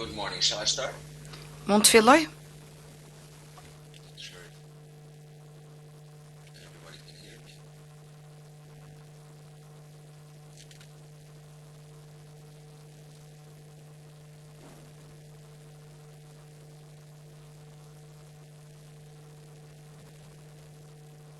Good morning. Shall I start? Mund të filloj? Sure. Everybody can hear me.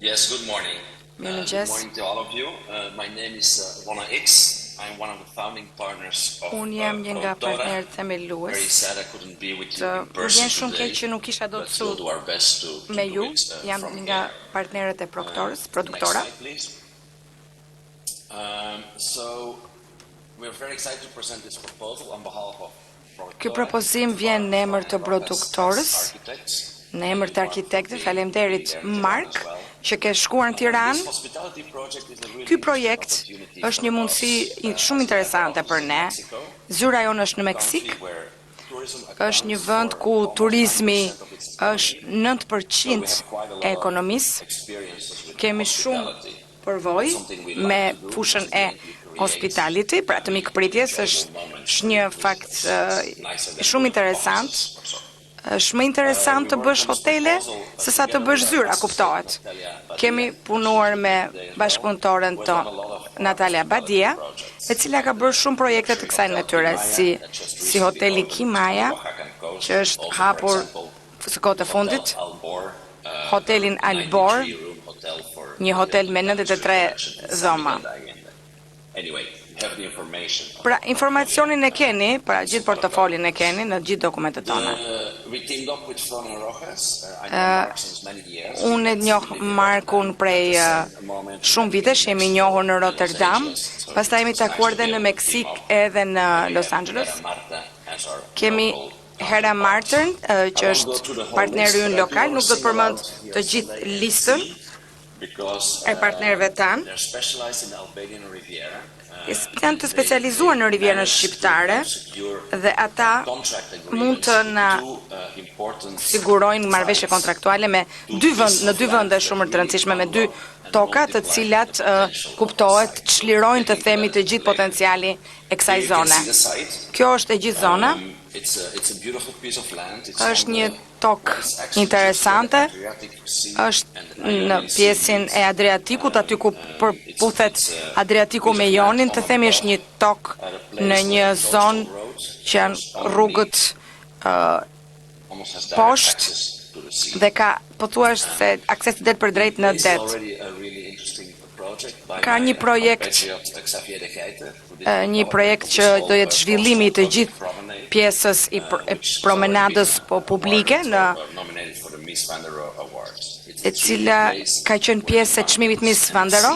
Yes, good morning. Good morning to all of you. My name is Rona X. I'm one of the founding partners of Unë jam një nga partnerët themelues. Very sad I couldn't be with you in Më person vjen shumë today, keq që nuk isha but we'll do our best to me do ju. it Jam from nga here. partnerët e Next produktora. slide, please. So we're very excited to present this proposal on behalf of Ky propozim vjen në emër të produktorës, në emër të arkitektëve. Faleminderit Mark që ke shkuar në Tiranë. Ky projekt është një mundësi shumë interesante për ne. Zyra jonë është në Meksik. Është një vend ku turizmi është 9% e ekonomisë. Kemi shumë përvojë me fushën e hospitality, pra të mikpritjes, është një fakt shumë interesant. Është më interesant të bësh hotele se sa të bësh zyra, kuptohet. Kemi punuar me bashkëpunëtoren tonë, Natalia Badia, e cila ka bërë shumë projekte të kësaj natyre, si hoteli Kimaya, që është hapur së kohë të fundit, hotelin Albor, një hotel me 93 dhoma. Pra, informacionin e keni, pra gjithë portofolin e keni në gjithë dokumentet tona. Unë e njoh Markun prej shumë vitesh, jemi njohur në Rotterdam, pastaj jemi takuar dhe në Meksik edhe në Los Angeles. Kemi Hera Martin, që është partneri ynë lokal, nuk do të përmend të gjithë listën e partnerëve tanë. Janë të specializuar në Rivierën Shqiptare dhe ata mund të na sigurojnë marrëveshje kontraktuale me në dy vende shumë të rëndësishme, me dy toka të cilat kuptohet çlirojnë të themi të gjithë potenciali e kësaj zone. Kjo është e gjithë zona. Është një tokë interesante, është në pjesën e Adriatikut, aty ku përputhet Adriatiku me Jonin, të themi është një tokë në një zonë që janë rrugët poshtë dhe ka pothuash se akses det për drejt në det. Ka një projekt që do jetë zhvillimi të gjithë pjesës e promenadës publike, e cila ka qenë pjesë e çmimit Miss Vandero.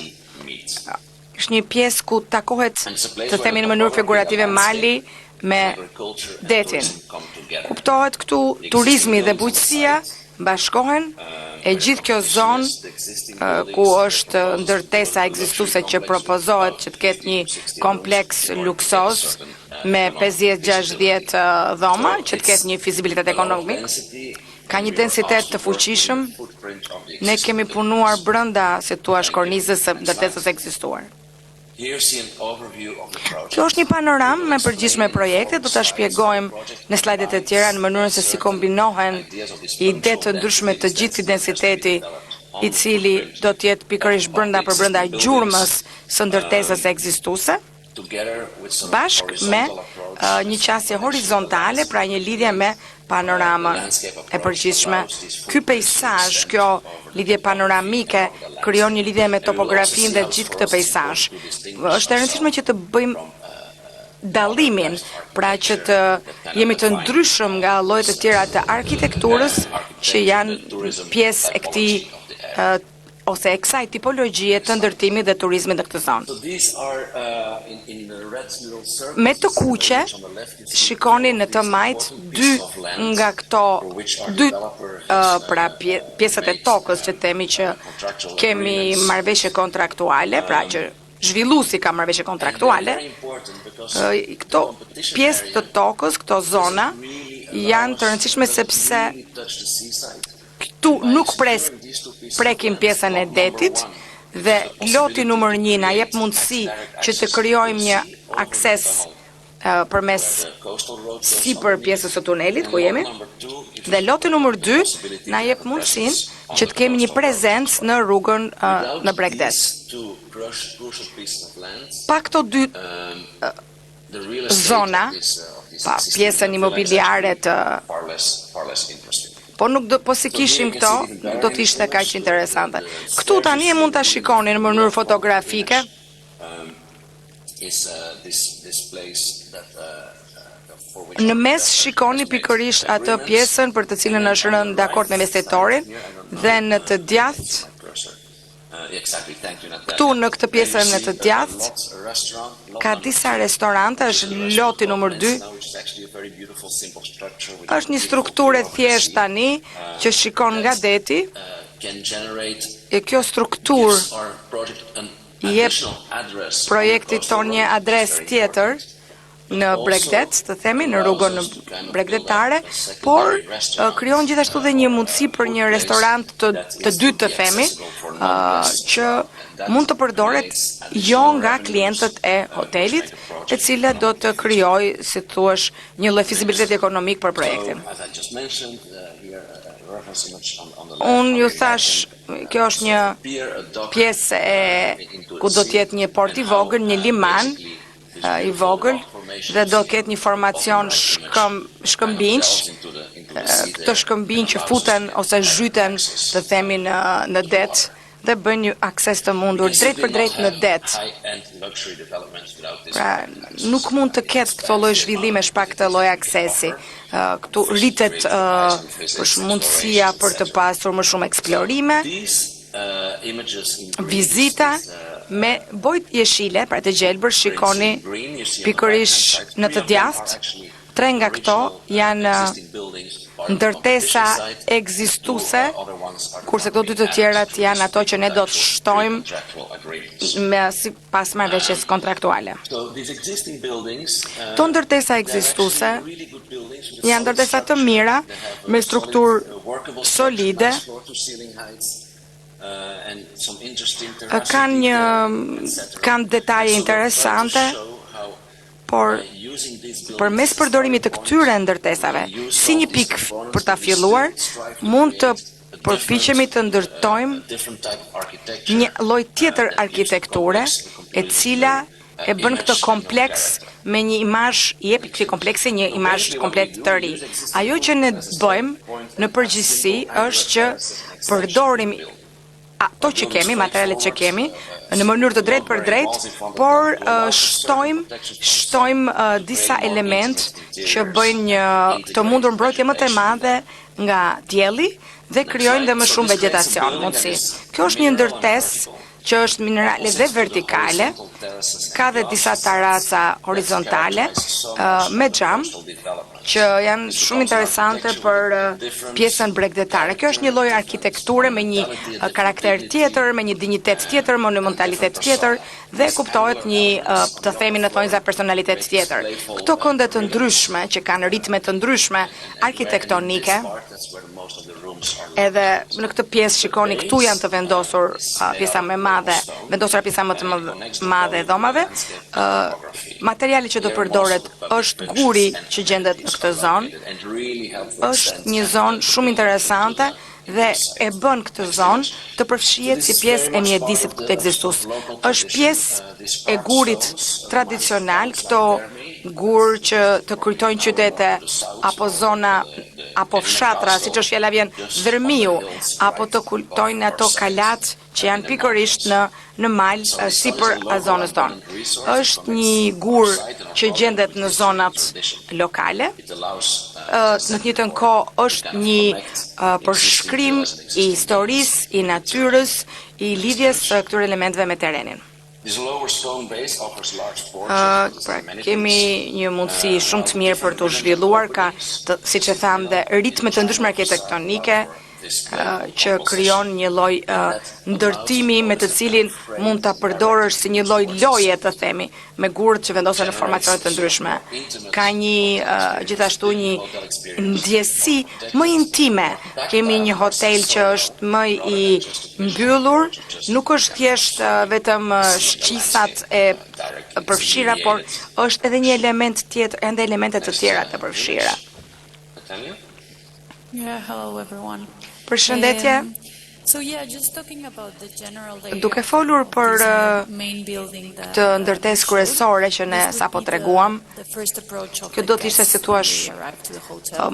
Është një pjesë ku takohet, të themi në mënyrë figurative, mali me detin. Kuptohet këtu turizmi dhe bujqësia bashkohen, e gjithë kjo zonë ku është ndërtesa ekzistuese që propozohet që të ketë një kompleks luksoz me 50-60 dhoma, që të ketë një fizibilitet ekonomik, ka një densitet të fuqishëm. Ne kemi punuar brenda, si thua, kornizës së ndërtesës ekzistuar. Kjo është një panoramë me përgjithshme projekte, do ta shpjegojmë në slajdet e tjera në mënyrën se si kombinohen ide të ndryshme të gjithë densiteti i cili do të jetë pikërisht brenda gjurmës së ndërtesës ekzistuese, bashkë me një qasje horizontale, pra një lidhje me panoramën e përgjithshme. Ky peizazh, kjo lidhje panoramike, krijon një lidhje me topografinë dhe gjithë këtë peizazh. Është e rëndësishme që të bëjmë dallimin, pra që të jemi të ndryshëm nga llojet e tjera të arkitekturës që janë pjesë e këtij ose e kësaj tipologjie të ndërtimit dhe turizmit në këtë zonë. Me të kuqe, shikoni në të majt dy nga këto pra pjesët e tokës që themi që kemi marrëveshje kontraktuale, pra që zhvilluesi ka marrëveshje kontraktuale. Këto pjesë të tokës, këto zona janë të rëndësishme sepse këtu nuk prekim pjesën e detit dhe loti numër 1 na jep mundësi që të krijojmë një akses përmes sipër pjesës së tunelit ku jemi. Dhe loti numër 2 na jep mundësinë që të kemi një prezencë në rrugën në Bregdet. Pa këto dy zona, pa pjesën imobiliare të po si kishim këto, do të ishte kaq interesante. Këtu tani e mund ta shikoni në mënyrë fotografike. Në mes shikoni pikërisht atë pjesën për të cilën është rënë dakord me investitorin dhe në të djathtë këtu në këtë pjesën në të djathtë ka disa restorante, është loti numër 2. Është një strukturë e thjeshtë tani që shikon nga deti. E kjo strukturë jep projektit ton një adresë tjetër në Bregdet, të themi, në rrugën bregdetare, por krijon gjithashtu dhe një mundësi për një restorant të dytë, të themi, që mund të përdoret jo nga klientët e hotelit, e cila do të krijojë, si thuash, një lloj fizibilitet ekonomik për projektin. Unë ju thash, kjo është një pjesë ku do të jetë një port i vogël, një liman i vogël, dhe do ketë një formacion shkëmbinj, këto shkëmbinj që futen ose zhyten, të themi, në det dhe bëjnë një akses të mundur drejt për drejt në det. Pra, nuk mund të ketë këto lloj zhvillimesh pa këtë lloj aksesi. Këtu rritet mundësia për të pasur më shumë eksplorime, vizita me bojt jeshile, pra të gjelbër, shikoni pikërisht në të djathtë. 3 nga këto janë ndërtesa ekzistuese, kurse këto 2 të tjerat janë ato që ne do të shtojmë sipas marrëveshjes kontraktuale. Këto ndërtesa ekzistuese janë ndërtesa të mira, me strukturë solide, kanë detaje interesante, por përmes përdorimit të këtyre ndërtesave, si një pikë për ta filluar, mund të përpiqemi të ndërtojmë një lloj tjetër arkitekture, e cila e bën këtë kompleks me një imazh, jep këtij kompleksi një imazh komplet të ri. Ajo që ne bëjmë në përgjithësi është që përdorim ato që kemi, materialet që kemi, në mënyrë të drejtë për drejtë, por shtojmë disa element që bëjnë të mundur mbrojtje më të madhe nga dielli dhe krijojnë dhe më shumë vegetacion, mundësi. Kjo është një ndërtesë që është minerale dhe vertikale, ka dhe disa terraca horizontale me xham, që janë shumë interesante për pjesën bregdetare. Kjo është një lloj arkitekture me një karakter tjetër, me një dinjitet tjetër, monumentalitet tjetër, dhe kuptohet një, të themi në thonjza, personalitet tjetër. Këto kënde të ndryshme, që kanë ritme të ndryshme arkitektonike, edhe në këtë pjesë shikoni, këtu janë të vendosur pjesa më madhe, vendosura pjesa më të madhe e dhomave. Materiali që do përdoret është guri që gjendet në këtë zonë. Është një zonë shumë interesante dhe e bën këtë zonë të përfshihet si pjesë e mjedisit të ekzistues. Është pjesë e gurit tradicional, këto gur që të kujtojnë qytete apo zona apo fshatra, siç është fjala vjen Dërmiu, apo të kujtojnë ato kalat që janë pikërisht në mal sipër zonës tonë. Është një gur që gjendet në zonat lokale. Në të njëjtën kohë është një përshkrim i historisë, i natyrës, i lidhjes së këtyre elementeve me terrenin. Kemi një mundësi shumë të mirë për të zhvilluar, ka, siç e tham, dhe ritme të ndryshme arkitektonike, që krijon një lloj ndërtimi me të cilin mund ta përdorësh si një lloj loje, të themi, me gurët që vendosen në formacione të ndryshme. Ka një gjithashtu një ndjesi më intime. Kemi një hotel që është më i mbyllur, nuk është thjesht vetëm shqisat e përfshira, por është edhe një element tjetër, ende elemente të tjera të përfshira. Yeah, hello everyone. Përshëndetje. So yeah, just talking about the general layout. Duke folur për main building that këtë ndërtesë kryesore që ne sapo treguam, kjo do të ishte si thua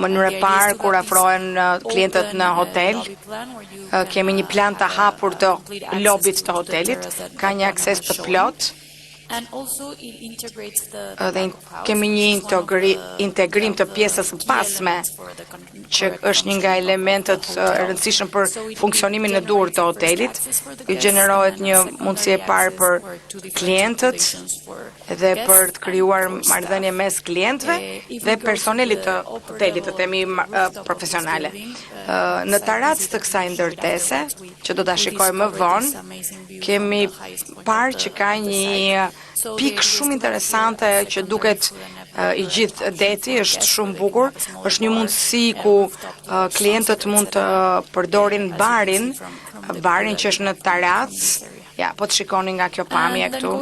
mënyra e parë kur afrohen klientët në hotel. Kemi një plan të hapur të lobit të hotelit, ka një akses të plot. Dhe kemi një integrim të pjesës së pasme, që është një nga elementet e rëndësishëm për funksionimin në dur të hotelit. I gjenerohet një mundësi e parë për klientët dhe për të krijuar marrëdhënie mes klientëve dhe personelit të hotelit, të themi profesionale. Në taracë të kësaj ndërtese, që do ta shikojmë më vonë, kemi parë që ka një pikë shumë interesante që duket i gjithë deti, është shumë bukur, është një mundësi ku klientët mund të përdorin barin që është në taracë. Ja, po të shikoni nga kjo pamje këtu.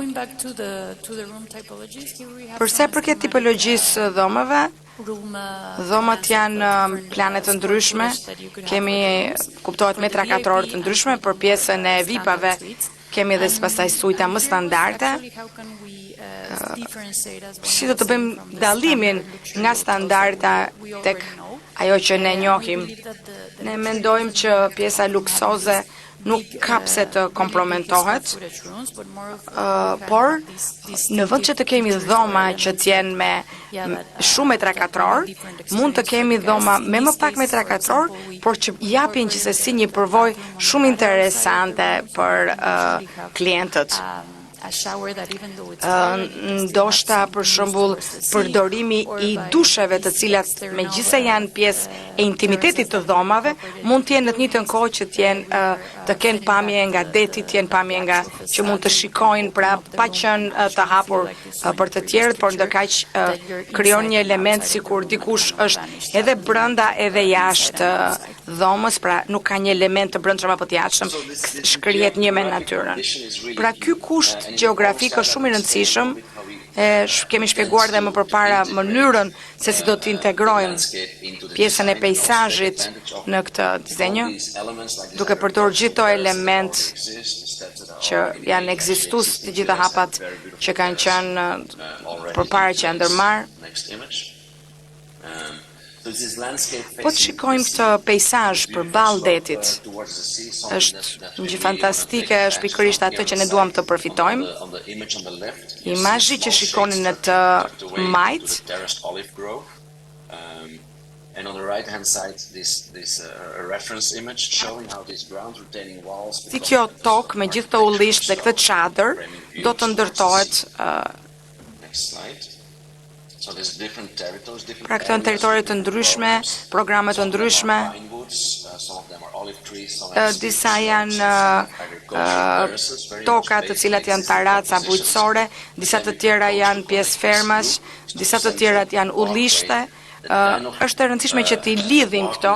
Përse përket tipologjisë dhomave, dhomat janë plane të ndryshme, kemi kuptohet metra katror të ndryshme, për pjesën e VIP-ave kemi edhe pastaj suita më standarde. Si do të bëjmë dallimin nga standarda tek ajo që ne njohim? Ne mendojmë që pjesa luksoze nuk ka pse të kompromentohet, por në vend që të kemi dhoma që t'jenë me shumë metra katror, mund të kemi dhoma me më pak metra katror, por që japin gjithsesi një përvojë shumë interesante për klientët. Ndoshta për shembull përdorimi i dusheve, të cilat megjithëse janë pjesë e intimitetit të dhomave, mund të jenë në të njëjtën kohë që të kenë pamje nga deti, të jenë pamje nga që mund të shikojnë, pra pa qenë të hapur për të tjerët, por ndërkaq krijon një element sikur dikush është edhe brenda edhe jashtë dhomës, pra nuk ka një element të brendshëm apo të jashtëm, shkrihet një me natyrën. Pra ky kusht gjeografik është shumë i rëndësishëm. Kemi shpjeguar dhe më përpara mënyrën se si do të integrojmë pjesën e peizazhit në këtë dizenjë, duke përdorur gjithë këto element që janë ekzistues të gjitha hapat që kanë qenë përpara që janë ndërmarrë. Po të shikojmë këtë peizazh përballë detit, është një gjë fantastike, është pikërisht atë që ne duam të përfitojmë. Imazhi që shikoni në të majt, and on the right hand side this reference image showing how these ground retaining walls. Si kjo tokë me gjithë të ullisht dhe këtë çadër do të ndërtohet. Next slide. So there's different territories, different. Pra këto janë territorie të ndryshme, programe të ndryshme. Disa janë toka të cilat janë taraca bujqësore, disa të tjera janë pjesë fermas, disa të tjerat janë ullishte. Është e rëndësishme që t'i lidhim këto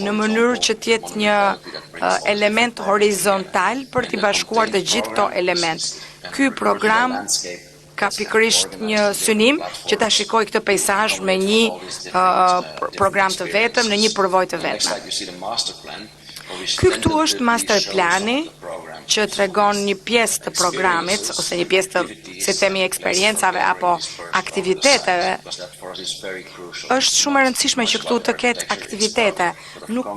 në mënyrë që t'jetë një element horizontal për t'i bashkuar të gjithë këto element. Ky program ka pikërisht një synim që ta shikoj këtë peizazh me një program të vetëm, në një përvojë të vetme. Ky këtu është master plani që tregon një pjesë të programit ose një pjesë të, si themi, eksperiencave apo aktiviteteve. Është shumë e rëndësishme që këtu të ketë aktivitete. Nuk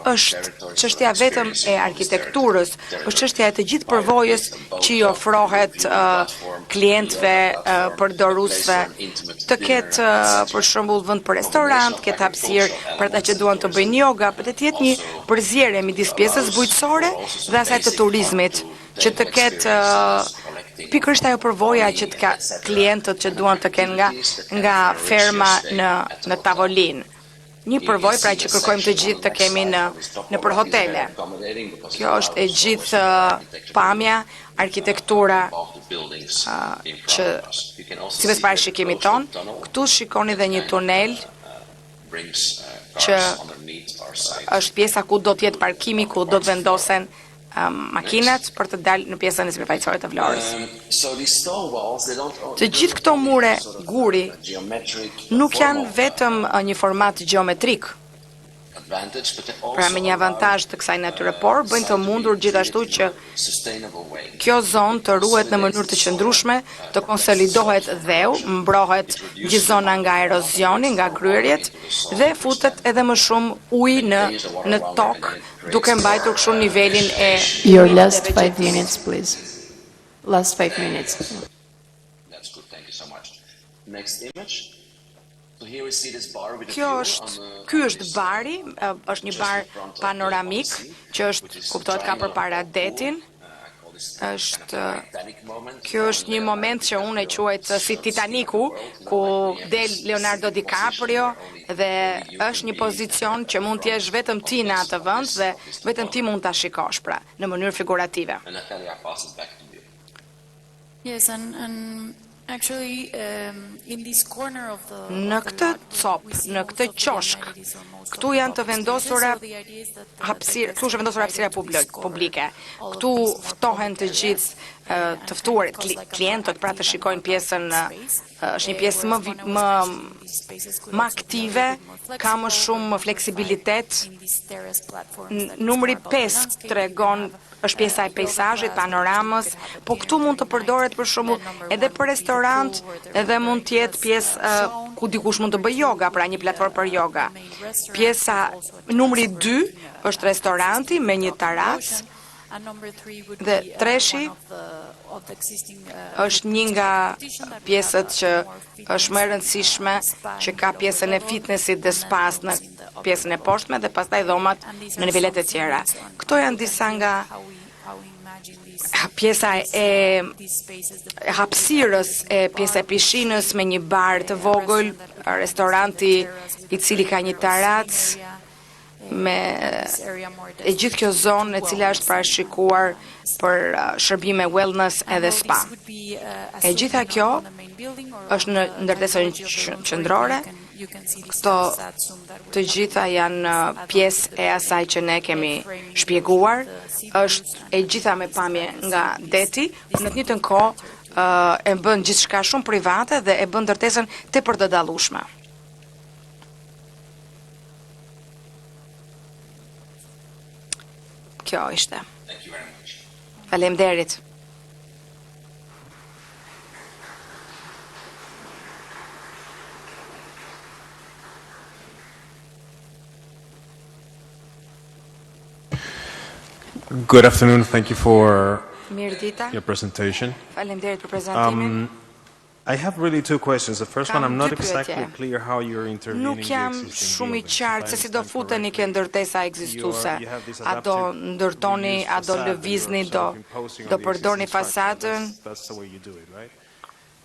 është çështja vetëm e arkitekturës, është çështja e të gjithë përvojës që i ofrohet klientëve, përdoruesve, të ketë për shembull vend për restorant, të ketë hapësirë për ata që duan të bëjnë yoga, për të jetë një përzierje midis pjesës bujqësore dhe asaj të turizmit, që të ketë pikërisht ajo përvoja që të ka klientët që duan të kenë nga ferma në tavolinë. një përvojë pra që kërkojmë të gjithë të kemi në për hotele. Kjo është e gjithë pamja, arkitektura që si pas parashikimit ton. Këtu shikoni dhe një tunel që është pjesa ku do të jetë parkimi, ku do të vendosen makinat për të dalë në pjesën e sipërfaqësore të Vlorës. Të gjithë këto mure guri nuk janë vetëm një format gjeometrik, pra me një avantazh të kësaj natyre, por bëjnë të mundur gjithashtu që kjo zonë të ruhet në mënyrë të qëndrueshme, të konsolidohet dheu, mbrohet gjithë zona nga erozioni, nga kryerjet dhe futet edhe më shumë ujë në tokë, duke mbajtur kështu nivelin e Your last 5 minutes, please. Last 5 minutes. That's good, thank you so much. Next image. So here we see this bar with a Kjo view ky është bari, është një bar panoramik që është kuptohet ka përpara detin. Kjo është një moment që unë e quajt si Titaniku, ku del Leonardo DiCaprio dhe është një pozicion që mund t'jesh vetëm ti në atë vend dhe vetëm ti mund ta shikosh pra, në mënyrë figurative. And Natalia, I pass it back to you. Yes, and actually, in this corner of the Në këtë copë, në këtë qoshk, këtu janë të vendosura hapësira, këtu është vendosur hapësira publike. Këtu ftohen të gjithë të ftuarit, klientët pra të shikojnë pjesën, është një pjesë më aktive, ka më shumë fleksibilitet. Numri 5 tregon është pjesa e pejzazhit, panoramës, po këtu mund të përdoret për shembull edhe për restorant, edhe mund të jetë pjesë ku dikush mund të bëjë yoga, pra një platformë për yoga. Pjesa numri 2 është restoranti me një teracë dhe treshi është një nga pjesët që është më e rëndësishme, që ka pjesën e fitnessit dhe spas në pjesën e poshtme dhe pastaj dhomat në nivelet e tjera. Këto janë disa nga pjesa e hapësirës, pjesa e pishinës me një bar të vogël, restoranti i cili ka një teracë, me e gjithë kjo zonë e cila është parashikuar për shërbime wellness edhe spa. E gjitha kjo është në ndërtesën qendrore. Këto të gjitha janë pjesë e asaj që ne kemi shpjeguar, është e gjitha me pamje nga deti, në të njëjtën kohë e bën gjithçka shumë private dhe e bën ndërtesën tepër të dallueshme. Kjo ishte. Thank you very much. Faleminderit. Good afternoon. Thank you for Mirë dita. your presentation. Faleminderit për prezantimin. I have really two questions. The first one, Kam I'm not dy pyetje. exactly clear how you're intervening Nuk the jam existing shumë i buildings. qartë se si do futeni ke ndërtesa ekzistuese. You have this A do adaptive ndërtoni, reuse a do facade that lëvizni, you're do self-imposing on do the përdorni existing structure. fasadën. That's the way you do it, right?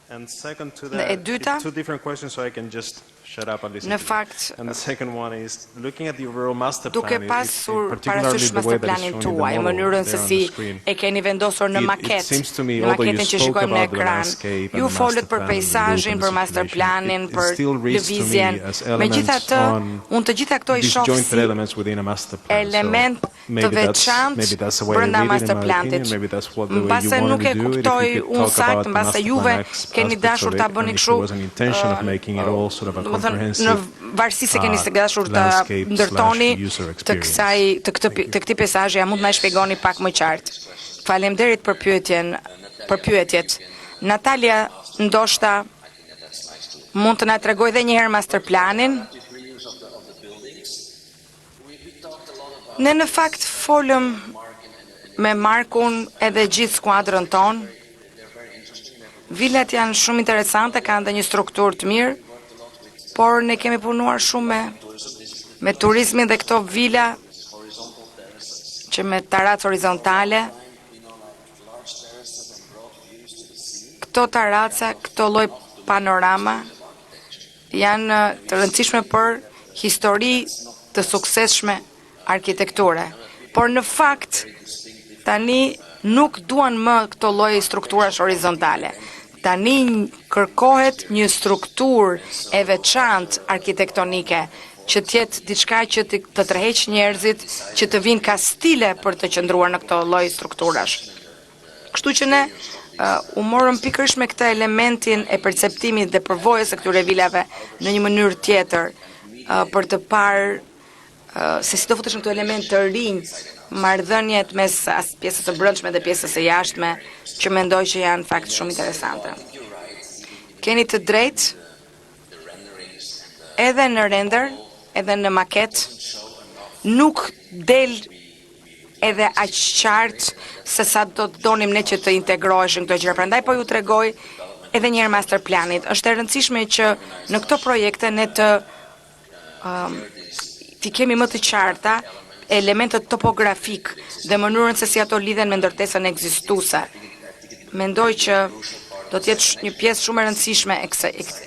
And second to Dhe e that, dyta? it's two different questions, so I can just shut up and listen Në to you. fakt, And the second one is, looking at the overall master duke plan, pasur particularly parasysh the way that masterplanin it's shown in tuaj, the model mënyrën se there on si the screen, e keni vendosur në It maket, seems to me, në although you maketën që spoke shikojmë në about the ekran, landscape and ju the folët master për plan and the peizazhin, loop për and the masterplanin, circulation, për it still reads to me lëvizjen. as elements Megjithatë, on unë të gjitha këto i these shoh joint si elements within a master plan. element So të maybe veçantë that's the way I brenda read it, in my masterplanit. opinion. Maybe that's what the way you Mbase nuk wanted e to do it. If kuptoj you could unë talk about saktë, the mbase master juve plan keni aspects dashur of ta it, bëni and if kështu. there was an intention of making it all sort of a Në comprehensive varësi se keni dashur të landscape ndërtoni slash user të experience. kësaj të këtij peizazhi, a mund të na shpjegoni pak më qartë? Faleminderit për pyetjet. Natalia, ndoshta mund të na tregoj edhe një herë masterplanin. Ne në fakt folëm me Markun edhe gjithë skuadrën tonë. Vilat janë shumë interesante, kanë dhe një strukturë të mirë, por ne kemi punuar shumë me turizmin dhe këto vila që me teracë horizontale. Këto teraca, këto lloj panorama janë të rëndësishme për histori të suksesshme arkitekture. Por në fakt, tani nuk duan më këto lloj strukturash horizontale. Tani kërkohet një strukturë e veçantë arkitektonike që tjetë diçka që të tërheq njerëzit, që të vinë ka stile për të qëndruar në këto lloj strukturash. Kështu që ne u morëm pikërisht me këtë elementin e perceptimit dhe përvojës së këtyre vilave në një mënyrë tjetër për të parë se si do futeshëm këto element të rinj, marrëdhëniet mes pjesës së brendshme dhe pjesës së jashtme, që mendoj që janë fakt shumë interesante. Keni të drejtë, edhe në render, edhe në maket, nuk del edhe aq qartë se sa do të donim ne që të integroheshin këto gjëra. Prandaj po ju tregoj edhe një herë master planit. Është e rëndësishme që në këto projekte ne të kemi më të qarta elementet topografik dhe mënyrën se si ato lidhen me ndërtesën ekzistuese. Mendoj që do të jetë një pjesë shumë e rëndësishme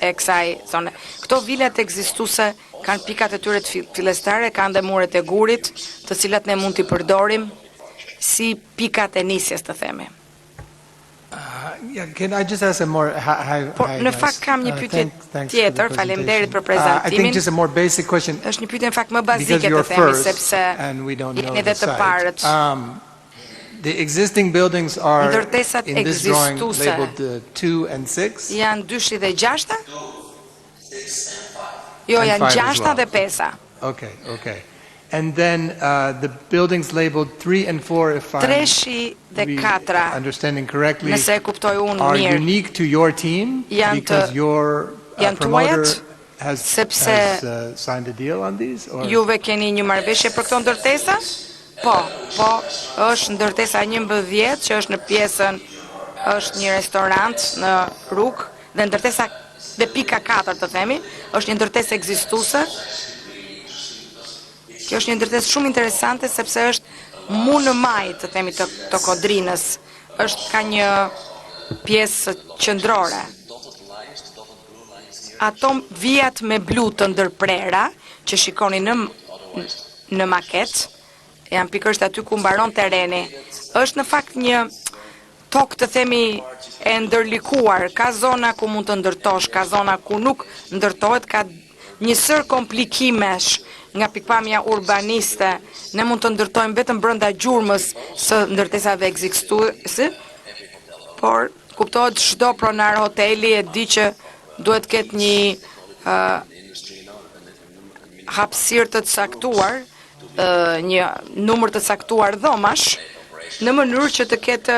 e kësaj zone. Këto vilat ekzistuese kanë pikat e tyre të fillestare, kanë dhe muret e gurit, të cilat ne mund t'i përdorim si pikat e nisjes, të themi. Can I just ask a more Në fakt kam një pyetje tjetër, faleminderit për prezantimin. I think just a more basic question. Është një pyetje në fakt më bazike, të themi, sepse jeni edhe të parët. The existing buildings are Ndërtesat in this drawing ekzistuese labeled 2 and 6. janë 2 dhe 6? Jo, janë 6 dhe 5. Okay. And then the buildings labeled 3 and 4, if I'm 3 dhe 4, understanding correctly, nëse e kuptoj unë are mirë, unique to your team because your promoter has signed a deal on these? Or? Juve keni një marrëveshje për këto ndërtesa? Po, është ndërtesa 11 që është në pjesën, është një restorant në rrugë, dhe ndërtesa dhe pika 4, të themi, është një ndërtesë ekzistuese. Kjo është një ndërtesë shumë interesante sepse është mu në maj, të themi, të kodrinës. Ka një pjesë qendrore. Ato vijat me blu të ndërprera që shikoni në maket, janë pikërisht aty ku mbaron terreni. Është në fakt një tokë, të themi, e ndërlikuar. Ka zona ku mund të ndërtosh, ka zona ku nuk ndërtohet, ka një sër komplikimesh nga pikpamja urbaniste. Ne mund të ndërtojmë vetëm brenda gjurmës së ndërtesave ekzistuese, por kuptohet çdo pronar hoteli e di që duhet ketë një hapësirë të caktuar, një numër të caktuar dhomash, në mënyrë që të ketë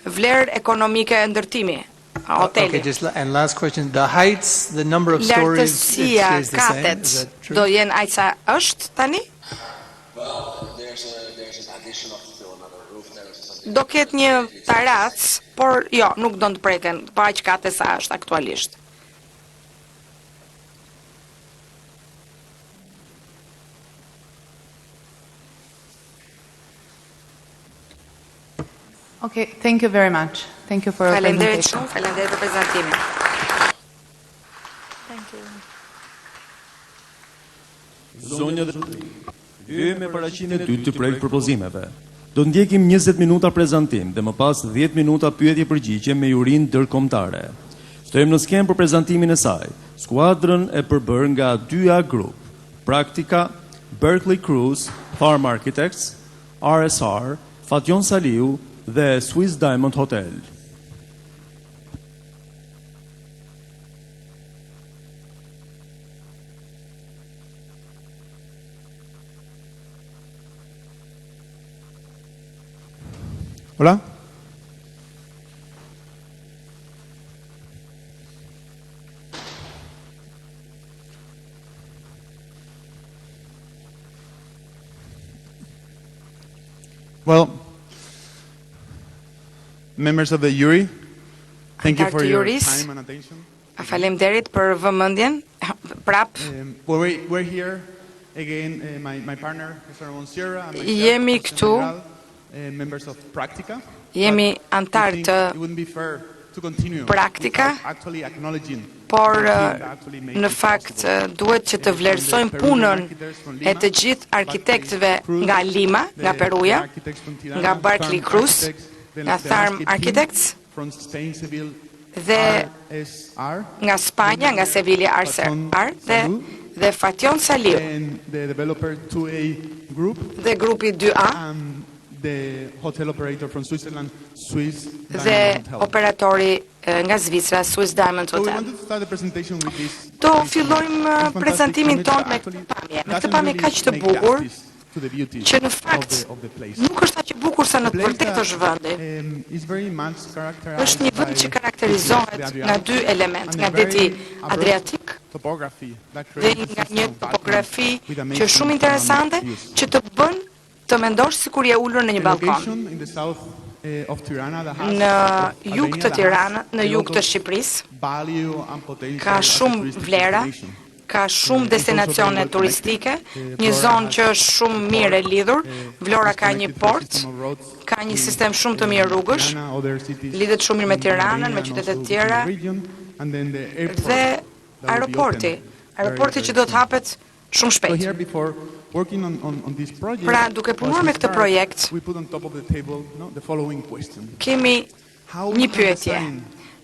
vlerë ekonomike e ndërtimi. Okay, and last question, the heights, the number of stories stays the same, katet, is that true? do jenë aq sa është tani? Do ketë një tarac, por jo, nuk do të preken, pa aq kate sa është aktualisht. Okay, thank you very much. Thank you for your presentation. Falenderit për prezantimin. Zonja dhe hyjmë me paraqitjen e dytë të projekt propozimeve. Do ndjekim 20 minuta prezantim dhe më pas 10 minuta pyetje-përgjigje me jurinë ndërkombëtare. Ftojmë në skemë për prezantimin e saj skuadrën e përbërë nga 2A Group, Praktika, Berkeley Cruise, Farm Architects, RSR, Fatjon Saliu dhe Swiss Diamond Hotel. Hola. Well, members of the jury, thank you for your time and attention. Faleminderit për vëmendjen. Prap. We're here again, my partner, Mr. Monsiera, and Jemi këtu. Members of Praktika. Jemi antar të it wouldn't be fair to continue Praktika. actually acknowledging por në fakt duhet që të vlerësojmë punën e të gjithë arkitektëve nga Lima, nga Peruja, nga Barclay Cruz, nga Tharm Architects dhe nga Spanja, nga Sevilla RCR dhe Fation Saliu dhe grupi 2A dhe operatori nga Zvicra, Swiss Diamond Hotel. Do fillojmë prezantimin ton me këtë pamje kaq të bukur, që në fakt nuk është aq e bukur sa në të vërtetë është vendi. Është një vend që karakterizohet nga dy element, nga deti Adriatik dhe nga një topografi që është shumë interesante, që të bën të mendosh sikur je ulur në një balkon. Në jug të Tiranës, në jug të Shqipërisë, ka shumë vlera, ka shumë destinacione turistike, një zonë që është shumë mirë e lidhur, Vlora ka një port, ka një sistem shumë të mirë rrugësh, lidhet shumë mirë me Tiranën, me qytetet tjera, dhe aeroporti që do të hapet shumë shpejt. Pra, duke punuar me këtë projekt, kemi një pyetje.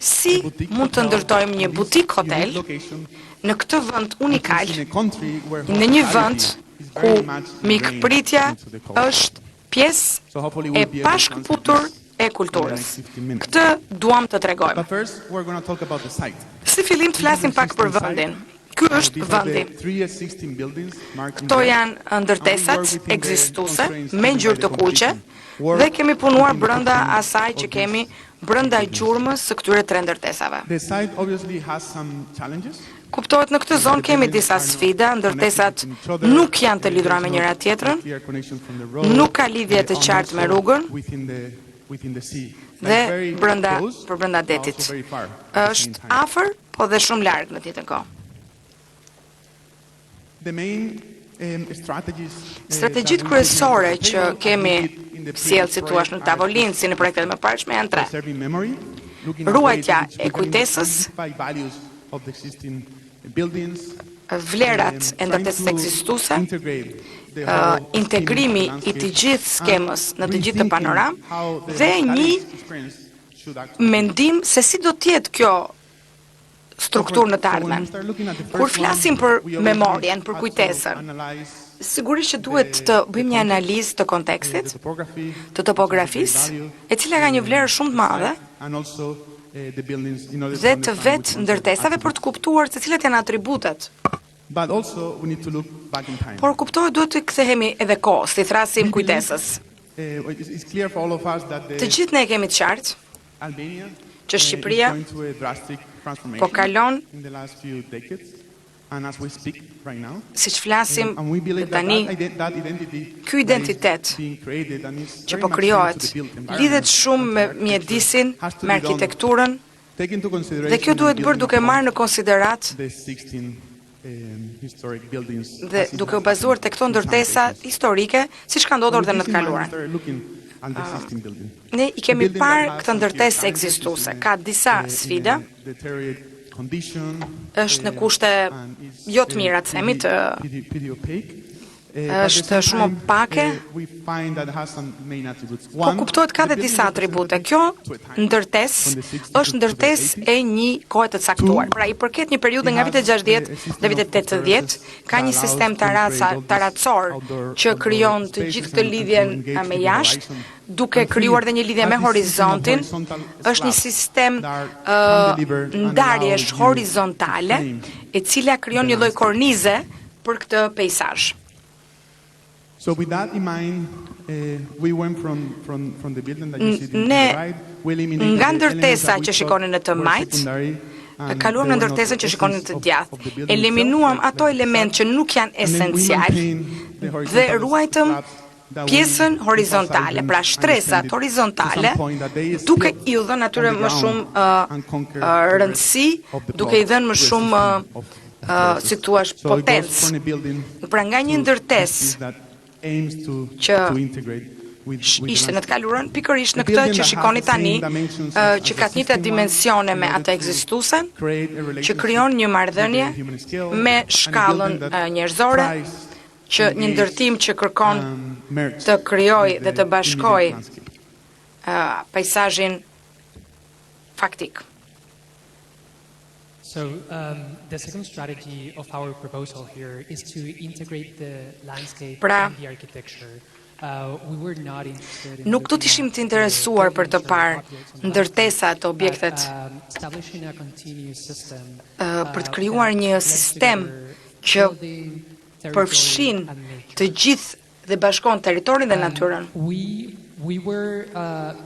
Si mund të ndërtojmë një butik hotel në këtë vend unikal, në një vend ku mikpritja është pjesë e pashkëputur e kulturës. Këtë duam të tregojmë. Si fillim të flasim pak për vendin. Ky është vendi. Këto janë ndërtesat ekzistuese me ngjyrë të kuqe dhe kemi punuar brenda asaj që kemi brenda gjurmës së këtyre tre ndërtesave. Kuptohet në këtë zonë kemi disa sfida, ndërtesat nuk janë të lidhura me njëra tjetrën, nuk ka lidhje të qartë me rrugën dhe brenda detit. Është afër, po dhe shumë larg në të njëjtën kohë. Strategjitë kryesore që kemi sjellë, si thua, në tavolinë si në projektet më parashme janë tre. Ruajtja e kujtesës, vlerat e ndërtesës ekzistuese, integrimi i të gjithë skemës në të gjithë të panoramë dhe një mendim se si do të jetë kjo strukturë në të ardhmen. Kur flasim për memorien, për kujtesën, sigurisht që duhet të bëjmë një analizë të kontekstit, të topografisë, e cila ka një vlerë shumë të madhe, dhe të vetë ndërtesave për të kuptuar se cilat janë atributet. Por kuptohet duhet të kthehemi edhe kohës, të thrasim kujtesës. Të gjithë ne kemi të qartë që Shqipëria po kalon, si që flasim tani, ky identitet që po krijohet, lidhet shumë me mjedisin, me arkitekturën, dhe kjo duhet bërë duke marrë në konsiderat dhe duke u bazuar të këto ndërtesa historike, si që ka ndodhur dhe në të kaluarën. Ne i kemi parë këtë ndërtesë ekzistuese, ka disa sfida, është në kushte jo të mira të themi, është shumë opake, po kuptohet ka dhe disa atribute. Kjo ndërtesë është ndërtesë e një kohe të caktuar. Pra i përket një periudhe nga vitet 60 dhe vitet 80, ka një sistem taratësor që krijon të gjithë këtë lidhjen me jashtë, duke krijuar dhe një lidhje me horizontin. Është një sistem ndarjesh horizontale, e cila krijon një lloj kornize për këtë peizazh. So with that in mind, we went from the building that you see to the right. Nga ndërtesa që shikoni në të majtë, kaluam në ndërtesën që shikoni në të djathtë. Eliminuam ato element që nuk janë esencial dhe ruajtëm pjesën horizontale, pra shtresat horizontale, duke i dhënë atyre më shumë rëndësi, duke i dhënë më shumë si thua potencë. Pra nga një ndërtesë që ishte në të kaluarën pikërisht në këtë që shikoni tani, që ka të njëjtat dimensione me atë ekzistuesen, që krijon një marrëdhënie me shkallën njerëzore, që një ndërtim që kërkon të krijojë dhe të bashkojë peizazhin faktik. So the second strategy of our proposal here is to integrate the landscape and the architecture. We were not interested in Nuk do të ishim të interesuar për të parë ndërtesa të objektet, establishing a continuous system për të krijuar një sistem që përfshin të gjithë dhe bashkon territorin dhe natyrën. We were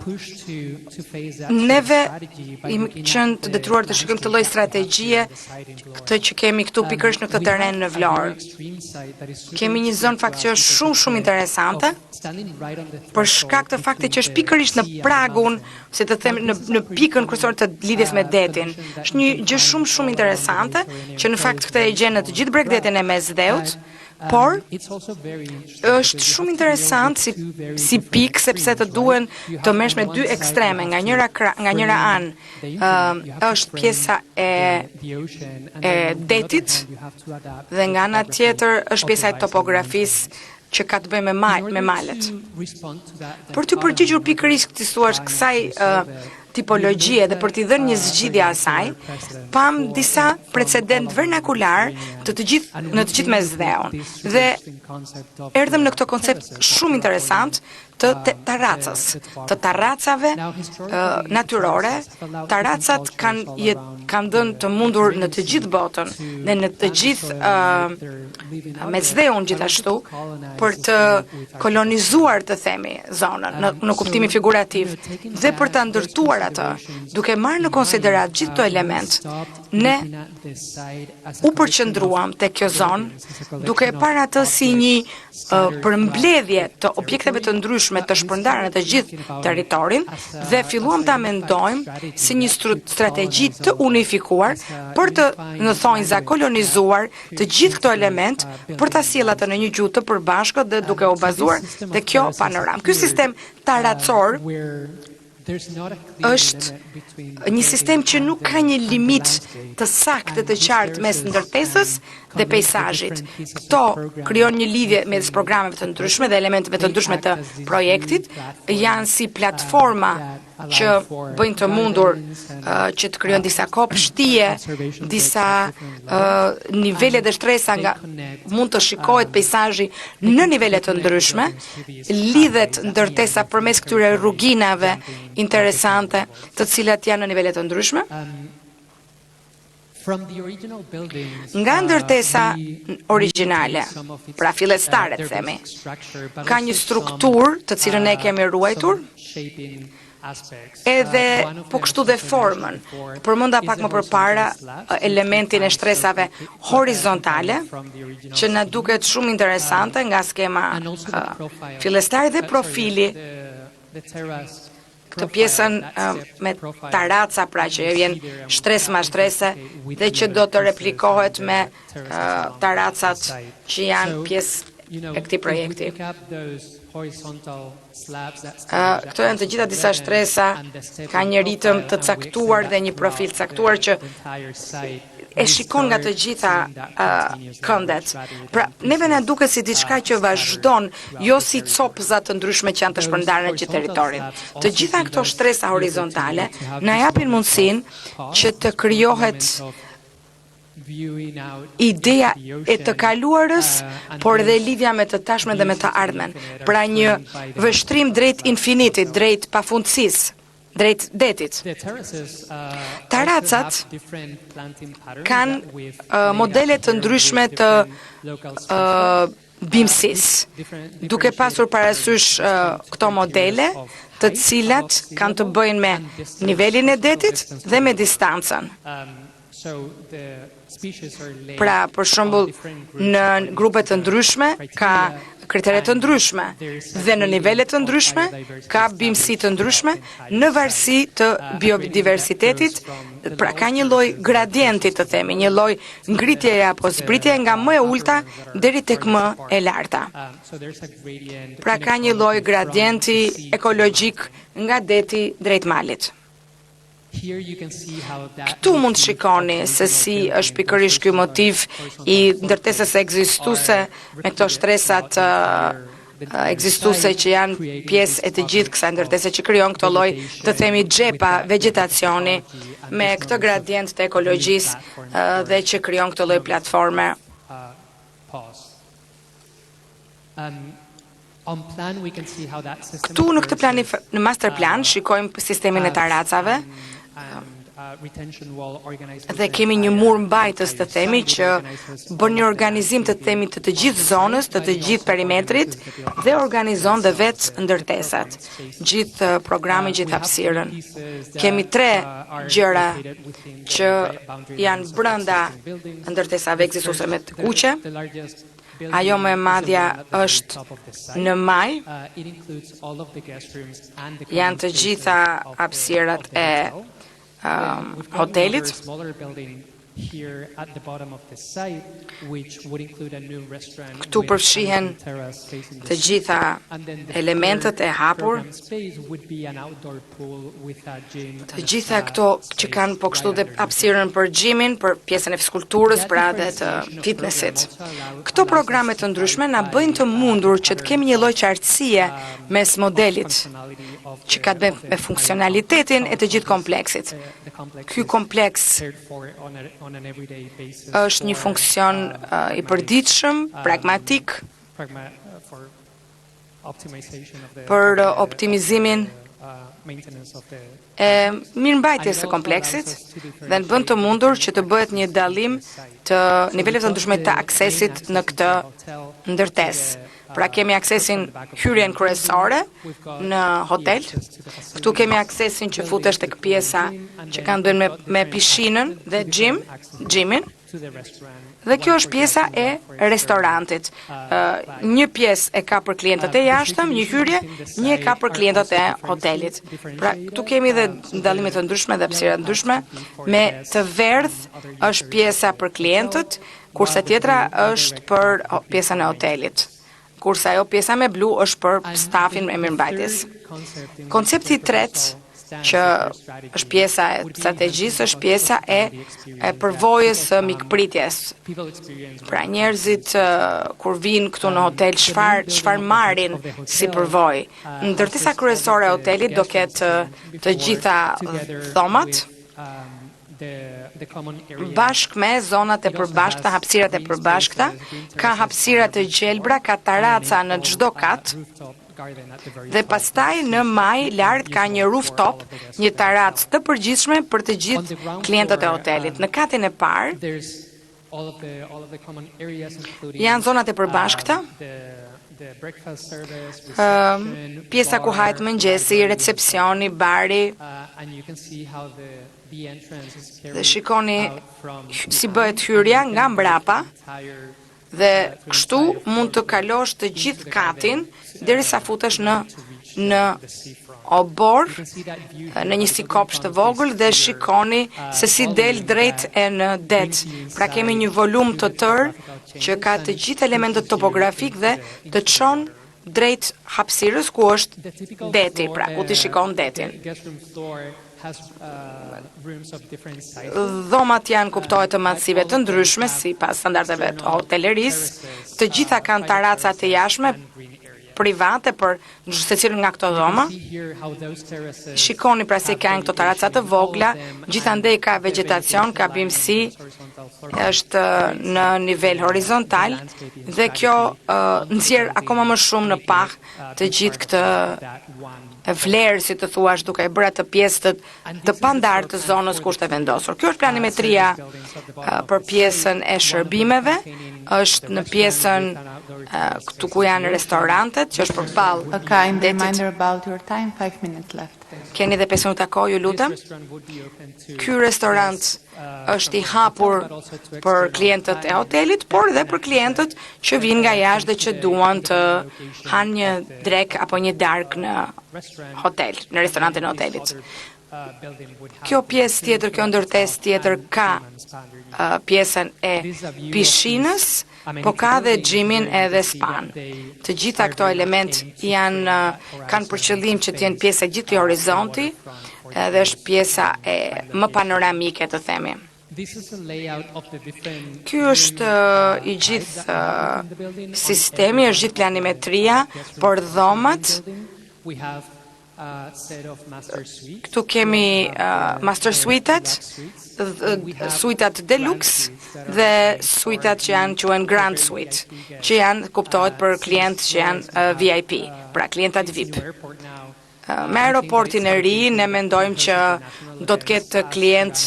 pushed to face that Neve strategy by qenë të detyruar të shikojmë të lloj strategjie këtë që kemi këtu pikërisht në këtë terren në Vlorë. Kemi një zonë fakt që është shumë interesante për shkak të faktit që është pikërisht në pragun, si të them, në pikën kryesore të lidhjes me detin. Është një gjë shumë interesante që në fakt këtë e gjen në të gjithë bregdetin e Mesdheut. Por është shumë interesant si pikë sepse të duhen të merresh me dy ekstreme, nga njëra anë është pjesa e detit dhe nga ana tjetër është pjesa e topografisë që ka të bëjë me malet. Për të përgjigjur pikërisht kësaj tipologjie dhe për t'i dhënë një zgjidhje asaj, pam disa precedent vernakular në të gjithë Mesdheun. Dhe erdhëm në këtë koncept shumë interesant të tarracave natyrore. Tarracat kanë dhënë të mundur në të gjithë botën dhe në të gjithë Mesdheun gjithashtu për të kolonizuar, të themi, zonën në kuptimin figurativ dhe për ta ndërtuar atë, duke marrë në konsiderat gjithë këto element. Ne u përqendruam te kjo zonë duke parë atë si një përmbledhje të objekteve të ndryshme të shpërndarë në të gjithë territorin dhe filluam ta mendojmë si një strategji të unifikuar për të, në thonjza, kolonizuar të gjithë këto element për ta sjellë atë në një gjuhë të përbashkët dhe duke u bazuar te kjo panoramë. Ky sistem tarracor është një sistem që nuk ka një limit të saktë të qartë mes ndërtesës dhe peizazhit. Këto krijon një lidhje mes programeve të ndryshme dhe elementeve të ndryshme të projektit, janë si platforma që bëjnë të mundur që të krijon disa kopshtije, disa nivele dhe shtresa nga mund të shikohet peizazhi në nivele të ndryshme, lidhet ndërtesa përmes këtyre rruginave interesante, të cilat janë në nivele të ndryshme. Nga ndërtesa origjinale, pra fillestare, themi, ka një strukturë të cilën ne kemi ruajtur, edhe po kështu dhe formën. Përmenda pak më përpara elementin e shtresave horizontale, që na duket shumë interesante nga skema fillestare dhe profili, këtë pjesën me tarraca, pra që vjen shtresë ma shtrese dhe që do të replikohet me tarracat që janë pjesë e këtij projekti. Këto janë të gjitha disa shtresa, ka një ritëm të caktuar dhe një profil caktuar që e shikon nga të gjitha këndet. Pra, neve na duket si diçka që vazhdon, jo si copëza të ndryshme që janë të shpërndarë në gjithë territorin. Të gjitha këto shtresa horizontale na japin mundësinë që të krijohet ideja e të kaluarës, por dhe lidhja me të tashmen dhe me të ardhmen. Pra një vështrim drejt infinitit, drejt pafundësisë, drejt detit. Tarracat kanë modele të ndryshme të bimësisë, duke pasur parasysh këto modele, të cilat kanë të bëjnë me nivelin e detit dhe me distancën. Pra, për shembull, në grupe të ndryshme ka kritere të ndryshme dhe në nivele të ndryshme ka bimësi të ndryshme në varësi të biodiversitetit, pra ka një lloj gradienti të themi, një lloj ngritjeje apo zbritje nga më e ulta deri tek më e larta. Pra ka një lloj gradienti ekologjik nga deti drejt malit. Këtu mund të shikoni se si është pikërisht ky motiv i ndërtesës ekzistuese me këto shtresat ekzistuese që janë pjesë e të gjithë kësaj ndërtese që krijon këtë lloj të themi xhepa vegjetacioni me këtë gradient të ekologjisë dhe që krijon këtë lloj platforme. Këtu në këtë plan, në master plan, shikojmë sistemin e taracave, dhe kemi një mur mbajtës të themi që bën një organizim të themi të gjithë zonës, të gjithë perimetrit dhe organizon dhe vetë ndërtesat, gjithë programin, gjithë hapësirën. Kemi 3 gjëra që janë brenda ndërtesave ekzistuese me të kuqe. Ajo më e madhja është në maj, janë të gjitha hapësirat e hotelit. Këtu përfshihen të gjitha elementet e hapur, të gjitha këto që kanë po kështu dhe hapësirën për gjimin, për pjesën e fiskulturës, pra dhe të fitnessit. Këto programe të ndryshme na bëjnë të mundur që të kemi një lloj qartësie mes modelit që ka të bëjë me funksionalitetin e të gjithë kompleksit. Ky kompleks është një funksion i përditshëm, pragmatik, për optimizimin e mirëmbajtjes së kompleksit dhe në bën të mundur që të bëhet një dallim të niveleve të ndryshme të aksesit në këtë ndërtesë. Pra kemi aksesin hyrjen kryesore në hotel, këtu kemi aksesin që futesh tek pjesa që kanë bërë me pishinën dhe gjimin, dhe kjo është pjesa e restorantit. Një pjesë e ka për klientët e jashtëm, një hyrje, një e ka për klientët e hotelit. Pra këtu kemi dhe ndallime të ndryshme dhe hapësira të ndryshme, me të verdh është pjesa për klientët, kurse tjetra është për pjesën e hotelit. Kurse ajo pjesa me blu është për stafin e mirëmbajtjes. Koncepti i tretë, që është pjesa e strategjisë, është pjesa e përvojës së mikpritjes. Pra njerëzit kur vinë këtu në hotel, çfarë marrin si përvojë? Ndërtesa kryesore e hotelit do ketë të gjitha dhomat, bashk me zonat e përbashkëta, hapësirat e përbashkëta, ka hapësirat të gjelbra, ka taraca në çdo kat, dhe pastaj në maj lart ka një rooftop, një taracë të përgjithshme për të gjithë klientët e hotelit. Në katin e parë janë zonat e përbashkëta, pjesa ku hahet mëngjesi, recepcioni, bari, dhe shikoni si bëhet hyrja nga mbrapa, dhe kështu mund të kalosh të gjithë katin derisa futesh në obor, në një si kopsht të vogël, dhe shikoni se si del drejt e në det. Pra kemi një volum të tërë që ka të gjithë elementet topografik dhe të çon drejt hapësirës ku është deti, pra ku ti shikon detin. Dhomat janë kuptohet të madhësive të ndryshme si pas standardeve të hotelerisë, të gjitha kanë taraca të jashtme private për secilin nga këto dhoma. Shikoni pra se kanë këto taraca të vogla, gjithandej ka vegjetacion, ka bimësi, është në nivel horizontal dhe kjo nxjerr akoma më shumë në pah të gjithë këtë vlerë, si të thuash, duke e bërë atë pjesë të pandarë të zonës ku është e vendosur. Kjo është planimetria për pjesën e shërbimeve, është në pjesën këtu ku janë restorantet, që është përballë A kind detit. reminder about your time, 5 minutes left. Keni dhe 5 minuta kohë, ju lutem. Ky restorant është i hapur për klientët e hotelit, por dhe për klientët që vinë nga jashtë dhe që duan të hanë një drek apo një darkë në hotel, në restorantin e hotelit. Kjo pjesë tjetër, kjo ndërtesë tjetër ka pjesën e pishinës, po ka dhe gjimin edhe span. Të gjitha këto element kanë për qëllim që të jenë pjesë e gjithë këtij horizonti, edhe është pjesa e më panoramike, të themi. Ky është i gjithë sistemi, është gjithë planimetria, por dhomat. Këtu kemi master suitat, suitat deluxe dhe suitat që quhen grand suite, që kuptohet për klientë që janë VIP, pra klientat VIP. Me aeroportin e ri, ne mendojmë që do të ketë klientë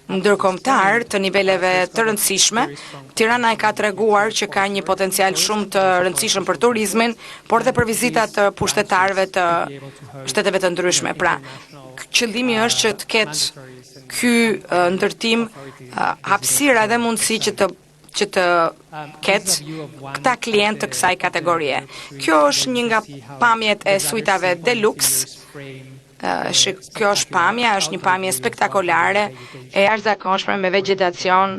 ndërkombëtar të niveleve të rëndësishme. Tirana e ka treguar që ka një potencial shumë të rëndësishëm për turizmin, por dhe për vizitat të pushtetarëve të shteteve të ndryshme. Pra, qëllimi është që të ketë ky ndërtim hapësira dhe mundësi që të ketë këta klientë të kësaj kategorie. Kjo është një nga pamjet e suitave deluxe. Kjo është pamja, është një pamje spektakolare e jashtëzakonshme me vegetacion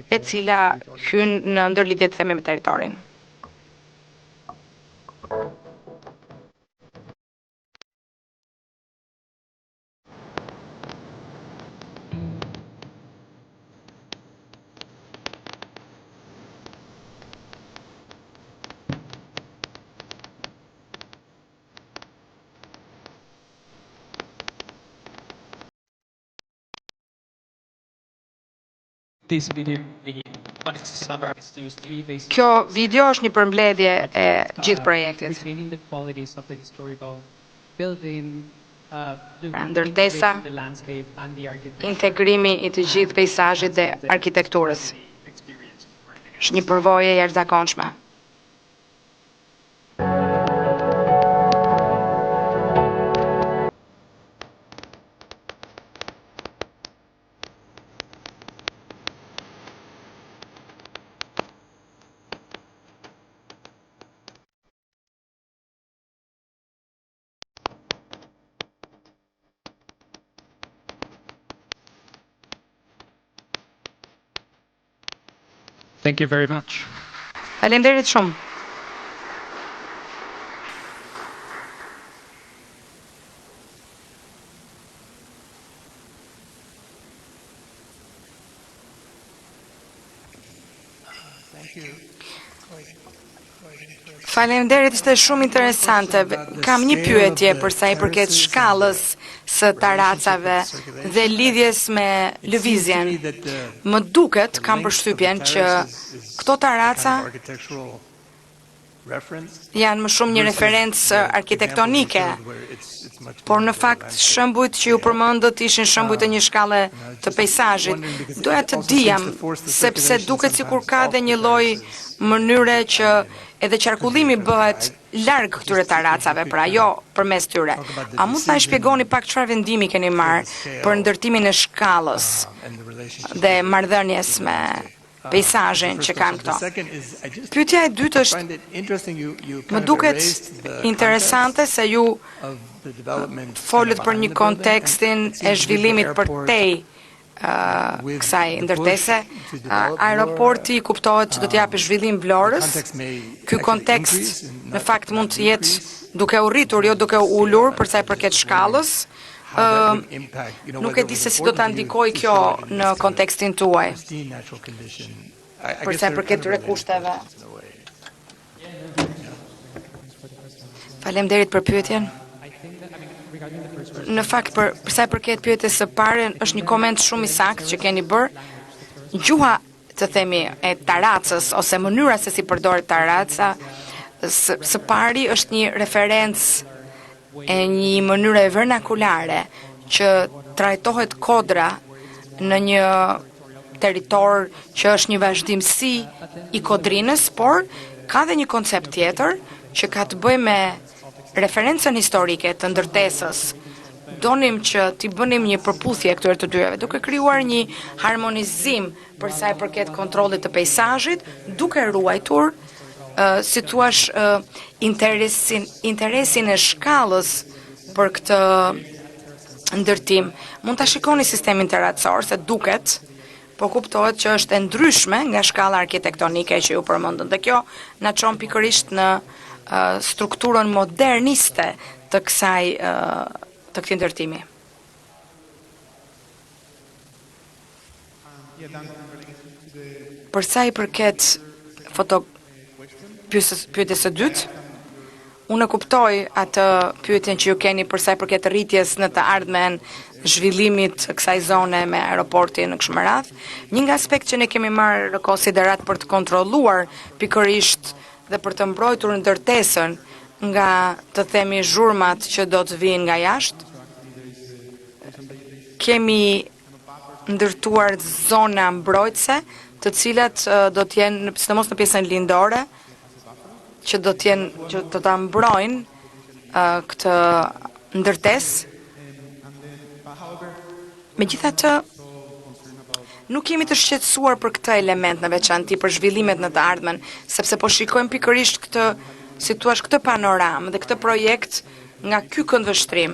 e cila hyn në ndërlidhje të themi me territorin. Kjo video është një përmbledhje e gjithë projektit. Ndërtesa, integrimi i të gjithë peizazhit dhe arkitekturës. Është një përvojë e jashtëzakonshme. Thank you very much. Faleminderit shumë. Faleminderit, ishte shumë interesante. Kam një pyetje për sa i përket shkallës së taracave dhe lidhjes me lëvizjen. Më duket, kam përshtypjen që këto taraca janë më shumë një referencë arkitektonike, por në fakt shembujt që ju përmendët ishin shembujt e një shkalle të peizazhit. Doja të dijam, sepse duket sikur ka dhe një lloj mënyre që edhe qarkullimi bëhet larg këtyre taracave, pra jo përmes tyre. A mund ta shpjegoni pak çfarë vendimi keni marrë për ndërtimin e shkallës dhe marrëdhënies me peizazhin që kanë këto? Pyetja e dytë është, më duket interesante se ju folët për një kontekstin e zhvillimit përtej kësaj ndërtese. Aeroporti kuptohet që do të japë zhvillim Vlorës. Ky kontekst në fakt mund të jetë duke u rritur, jo duke u ulur për sa i përket shkallës. Nuk e di se si do ta ndikojë kjo në kontekstin tuaj. Për sa i përket këtyre kushteve. Faleminderit për pyetjen. Në fakt, për sa i përket pyetjes së pare, është një koment shumë i saktë që keni bërë. Gjuha, të themi, e taracës, ose mënyra se si përdoret taraca, së pari është një referencë e një mënyre vernakulare që trajtohet kodra në një territor që është një vazhdimsi i kodrinës, por Ka dhe një koncept tjetër që ka të bëjë me referencën historike të ndërtesës. Donim që t'i bënim një përputhje këtyre të dyve, duke krijuar një harmonizim për sa i përket kontrollit të peizazhit, duke ruajtur si thua interesin e shkallës për këtë ndërtim. Mund ta shikoni sistemin terracor se duket, po kuptohet që është e ndryshme nga shkalla arkitektonike që ju përmendën. Dhe kjo na çon pikërisht në strukturën moderniste të këtij ndërtimi. Për sa i përket pyetjes së dytë, unë kuptoj atë pyetjen që ju keni për sa i përket rritjes në të ardhmen, zhvillimit kësaj zone me aeroportin në kështu me radhë. Një nga aspekt që ne kemi marrë në konsiderat për të kontrolluar pikërisht dhe për të mbrojtur ndërtesën nga të themi zhurmat që do të vinë nga jashtë, kemi ndërtuar zona mbrojtëse, të cilat do të jenë sidomos në pjesën lindore, që do ta mbrojnë këtë ndërtesë. Megjithatë, nuk jemi të shqetësuar për këtë element në veçantë për zhvillimet në të ardhmen, sepse po shikojmë pikërisht këtë panoramë dhe këtë projekt nga ky këndvështrim.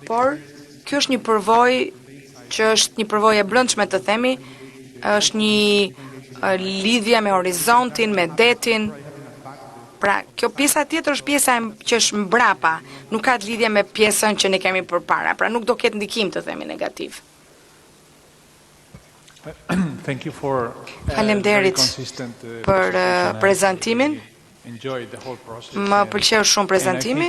Por kjo është një përvojë që është një përvojë e brendshme të themi, është një lidhje me horizontin, me detin. Pra, kjo pjesa tjetër është pjesa që është mbrapa, nuk ka lidhje me pjesën që ne kemi përpara, pra nuk do ketë ndikim të themi negativ. Faleminderit për prezantimin. Më pëlqeu shumë prezantimi.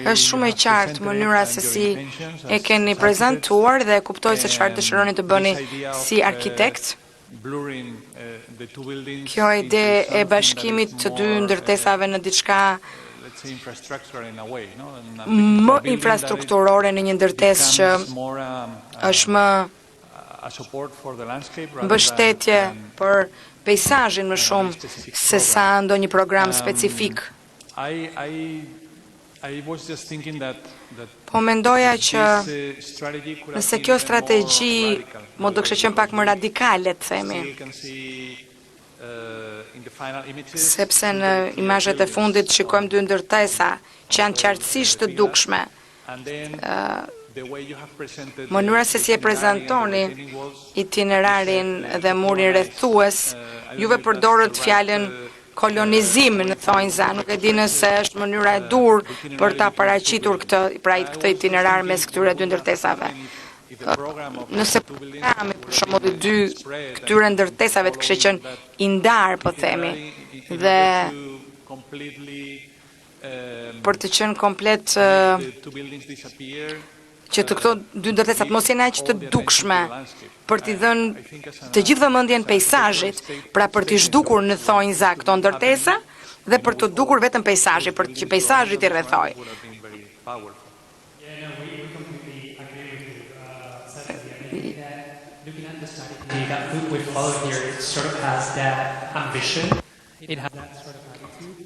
Është shumë e qartë mënyra se si e keni prezantuar dhe kuptoj se çfarë dëshironi të bëni si arkitekt. Kjo ide e bashkimit të dy ndërtesave në diçka më infrastrukturore në një ndërtesë që është më mbështetje për peizazhin më shumë se sa ndonjë program specifik. Po mendoja që nëse kjo strategji më do kishte qenë pak më radikale, të themi, sepse në imazhet e fundit shikojmë dy ndërtesa që janë qartësisht të dukshme. Mënyra se si e prezantoni itinerarin dhe murin rrethues, juve përdorët fjalën kolonizim në thonjza, nuk e di nëse është mënyra e dur për ta paraqitur këtë itinerar mes këtyre dy ndërtesave. Nëse programi për shembull i dy këtyre ndërtesave të kishte qenë i ndar, po themi, dhe për të qenë komplet që të këto dy ndërtesat mos jenë aq të dukshme për t'i dhënë të gjithë vëmendjen peizazhit, pra për t'i zhdukur në thonjza këto ndërtesa dhe për të dukur vetëm peizazhi, për që peizazhi t'i rrethoj.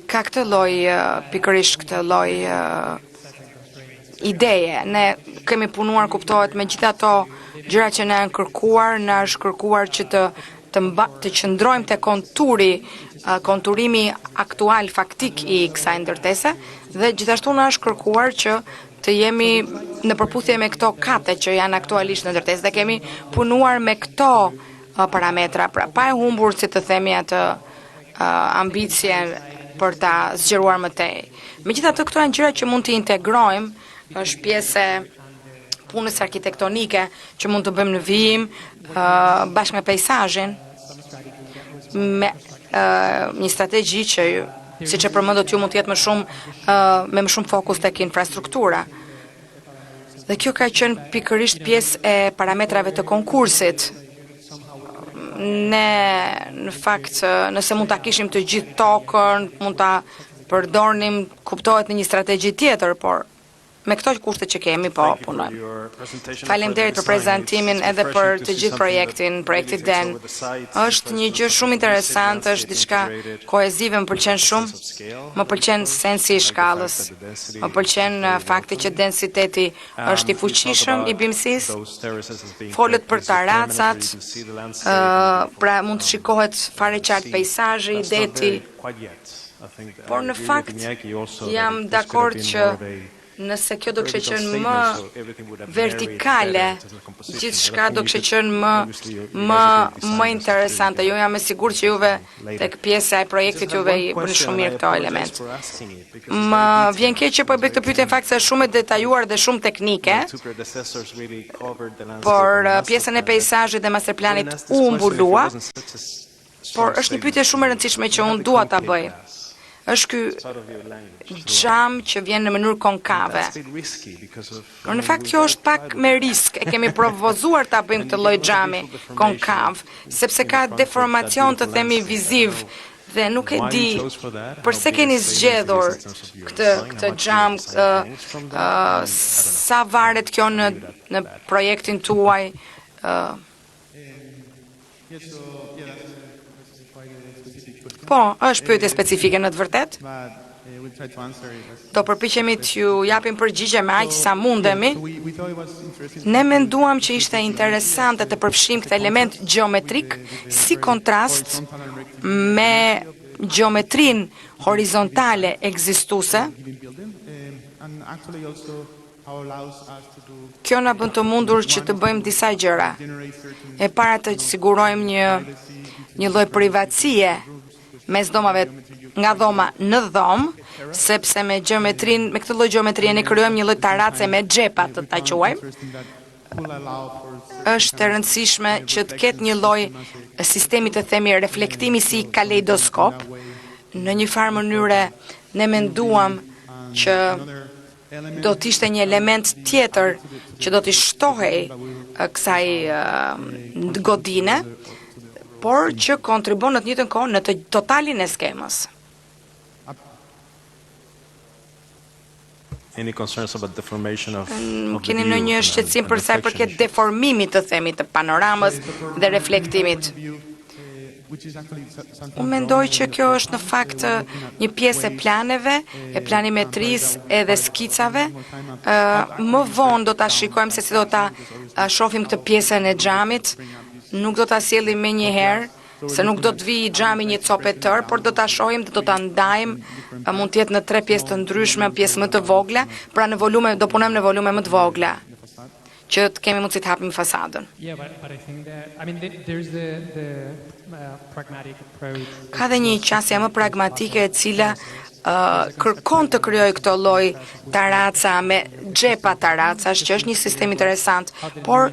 Ka këtë lloj pikërisht këtë lloj ideje. Ne kemi punuar, kuptohet, me gjitha ato gjëra që na janë kërkuar, na është kërkuar që të qëndrojmë te konturimi aktual faktik i kësaj ndërtese dhe gjithashtu na është kërkuar që të jemi në përputhje me këto kate që janë aktualisht në ndërtesë dhe kemi punuar me këto parametra, pra pa e humbur, si të themi, atë ambicien për ta zgjeruar më tej. Megjithatë, këto janë gjëra që mund të integrojmë, është pjesë punës arkitektonike që mund të bëjmë në vijim bashkë me peizazhin, me një strategji që, siç e përmendët ju, mund të jetë me më shumë fokus tek infrastruktura. Dhe kjo ka qenë pikërisht pjesë e parametrave të konkursit. Ne, në fakt, nëse mund ta kishim të gjithë tokën, mund ta përdornim, kuptohet, në një strategji tjetër, por me këto kushte që kemi, po punojmë. Faleminderit për prezantimin edhe për të gjithë projekti DEN. Është një gjë shumë interesante, është diçka kohezive, më pëlqen shumë. Më pëlqen sensi i shkallës. Më pëlqen fakti që densiteti është i fuqishëm i bimësisë. Folet për taracat, pra mund të shikohet fare qartë peizazhi, deti. Por në fakt jam dakord që nëse kjo do kishte qenë më vertikale, gjithçka do kishte qenë më interesante. Jo jam e sigurt që juve tek pjesa e projektit juve i bëni shumë mirë këto element. Më vjen keq që po e bëj këtë pyetje në fakt se është shumë e detajuar dhe shumë teknike. Por pjesën e peizazhit dhe masterplanit u mbulua. Por është një pyetje shumë e rëndësishme që unë dua ta bëj. Është ky xham që vjen në mënyrë konkave. Por në fakt kjo është pak me risk. E kemi provozuar ta bëjmë këtë lloj xhami konkav, sepse ka deformacion të themi viziv dhe nuk e di përse keni zgjedhur këtë xham, sa varet kjo në projektin tuaj. Po, është pyetje specifike në të vërtet. Do përpiqemi t'ju japim përgjigje me aq sa mundemi. Ne menduam që ishte interesante të përfshijmë këtë element gjeometrik si kontrast me gjeometrinë horizontale ekzistuese. Kjo na bën të mundur që të bëjmë disa gjëra. E para të sigurojmë një lloj privatësie mes domave nga dhoma në dhomë, sepse me këtë lloj gjeometrie ne krijojmë një lloj tarace me xhepa të ta quajmë. Është e rëndësishme që të ketë një lloj sistemi të themi reflektimi si kaleidoskop. Në një farë mënyre ne menduam që do të ishte një element tjetër që do t'i shtohej kësaj godine, por që kontribon në të njëjtën kohë në të totalin e skemës. Keni në një shqetësim për sa i përket deformimit të themi të panoramës dhe reflektimit. Unë mendoj që kjo është në fakt një pjesë e planeve, e planimetrisë edhe skicave. Më vonë do ta shikojmë se si do ta shohim këtë pjesën e xhamit. Nuk do ta sjellim me një herë, se nuk do të vi i xhami një copë tërë, por do ta shohim dhe do ta ndajmë, mund të jetë në 3 pjesë të ndryshme, pjesë më të vogla, pra në volume do punojmë në volume më të vogla, që të kemi mundësi të hapim fasadën. Ka dhe një qasje më pragmatike e cila kërkon të krijoj këto lloj taraca me xhepa taracash, që është një sistem interesant, por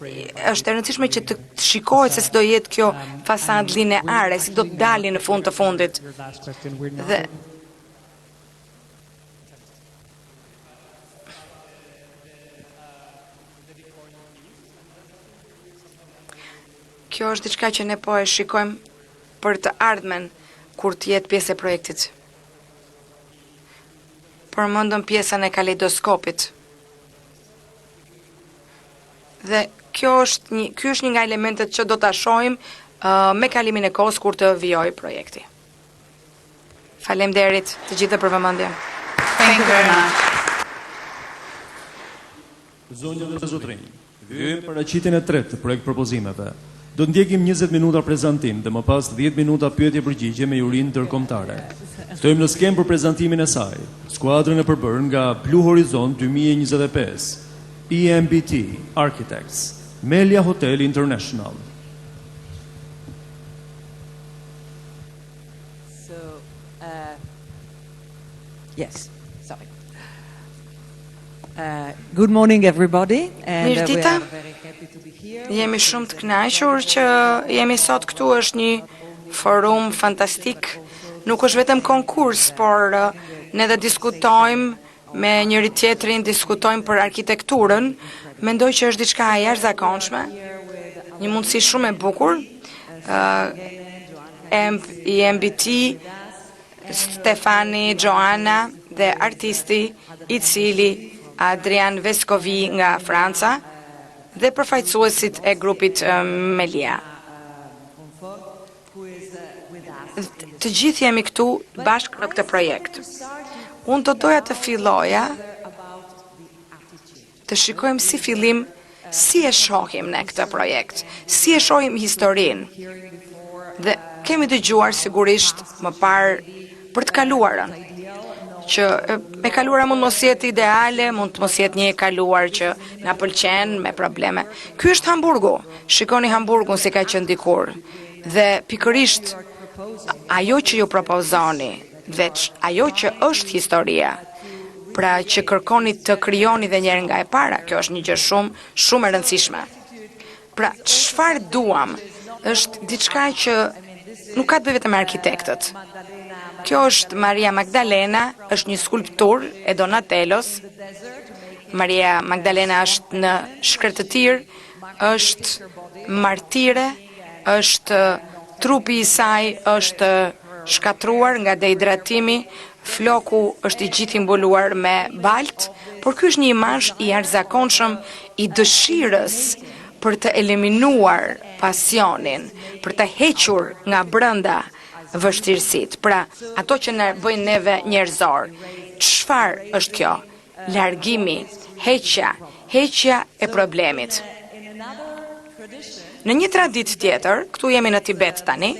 është e rëndësishme që të shikohet se si do jetë kjo fasadë lineare, si do të dalë në fund të fundit. Dhe kjo është diçka që ne po e shikojmë për të ardhmen kur të jetë pjesë e projektit. Përmendëm pjesën e kaleidoskopit. Dhe ky është një nga elementet që do ta shohim me kalimin e kohës kur të vijojë projekti. Faleminderit të gjithë për vëmendjen. Thank you very much. Zonja dhe zotrinj, hyjmë paraqitjen e tretë të projekt propozimeve. Do të ndjekim 20 minuta prezantim dhe më pas 10 minuta pyetje përgjigje me jurinë ndërkombëtare. Ftojmë në skemë për prezantimin e saj skuadrën e përbërë nga Blue Horizon 2025, EMBT Architects, Melia Hotel International. Yes, sorry. Good morning everybody, and we are very happy to be here. Jemi shumë të kënaqur që jemi sot këtu, është një forum fantastik. Nuk është vetëm konkurs, por ne dhe diskutojmë me njëri tjetrin, diskutojmë për arkitekturën. Mendoj që është diçka e jashtëzakonshme, një mundësi shumë e bukur. EMBT, Stefani, Joana dhe artisti i cili Adrian Vescovi nga Franca dhe përfaqësuesit e grupit Melia. Të gjithë jemi këtu bashkë në këtë projekt. Unë do doja të filloja të shikojmë si fillim, si e shohim në këtë projekt, si e shohim historinë. Dhe kemi dëgjuar sigurisht më parë për të kaluarën, që me kaluara mund mos jetë ideale, mund të mos jetë një e kaluar që na pëlqen me probleme. Ky është Hamburgu. Shikoni Hamburgun si ka qenë dikur. Dhe pikërisht ajo që ju propozoni, dhe ajo që është historia, pra që kërkoni të krijoni dhe njerë nga e para, kjo është një gjë shumë e rëndësishme. Pra, çfarë duam është diçka që nuk ka të bëjë vetëm me arkitektët. Kjo është Maria Magdalena, është një skulptur e Donatellos. Maria Magdalena është në shkretëtir, është martire, është trupi i saj është shkatruar nga dehidratimi, floku është i gjithë mbuluar me balt, por ky është një imazh i jashtëzakonshëm i dëshirës për të eliminuar pasionin, për të hequr nga brenda vështirësit. Pra, ato që ne bëjnë neve njerëzor. Çfarë është kjo? Largimi, heqja e problemit. Në një traditë tjetër, këtu jemi në Tibet tani,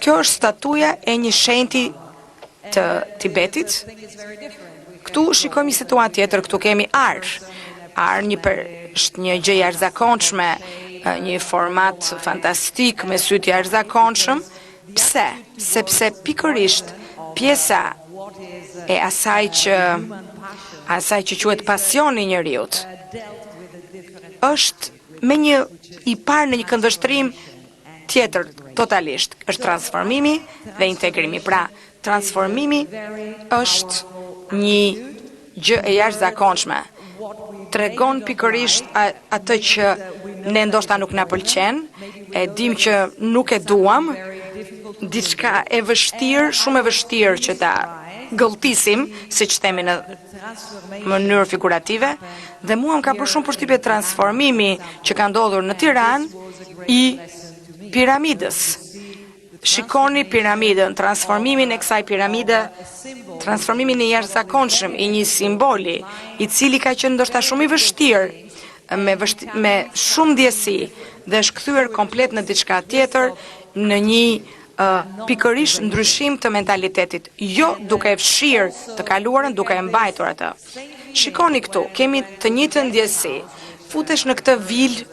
kjo është statuja e një shenjti të Tibetit. Këtu shikojmë një situatë tjetër, këtu kemi Ar është një gjë jashtëzakonshme, një format fantastik me sy të jashtëzakonshëm. Pse? Sepse pikërisht pjesa e asaj që quhet pasioni i njeriut është me një i parë në një këndvështrim tjetër totalisht, është transformimi dhe integrimi. Pra, transformimi është një gjë e jashtëzakonshme. Tregon pikërisht atë që ne ndoshta nuk na pëlqen, e dim që nuk e duam, diçka e vështirë, shumë e vështirë që ta gëlltisim, siç themi në mënyrë figurative, dhe mua më ka për shumë përshtypje transformimi që ka ndodhur në Tiranë i piramidës. Shikoni piramidën, transformimin e kësaj piramide, transformimin e jashtëzakonshëm i një simboli, i cili ka qenë ndoshta shumë i vështirë, me shumë ndjesi, dhe është kthyer komplet në diçka tjetër, në një pikërisht ndryshim të mentalitetit, jo duke e fshirë të kaluarën, duke e mbajtur atë. Shikoni këtu, kemi të njëjtën ndjesi. Futesh në këtë vilë,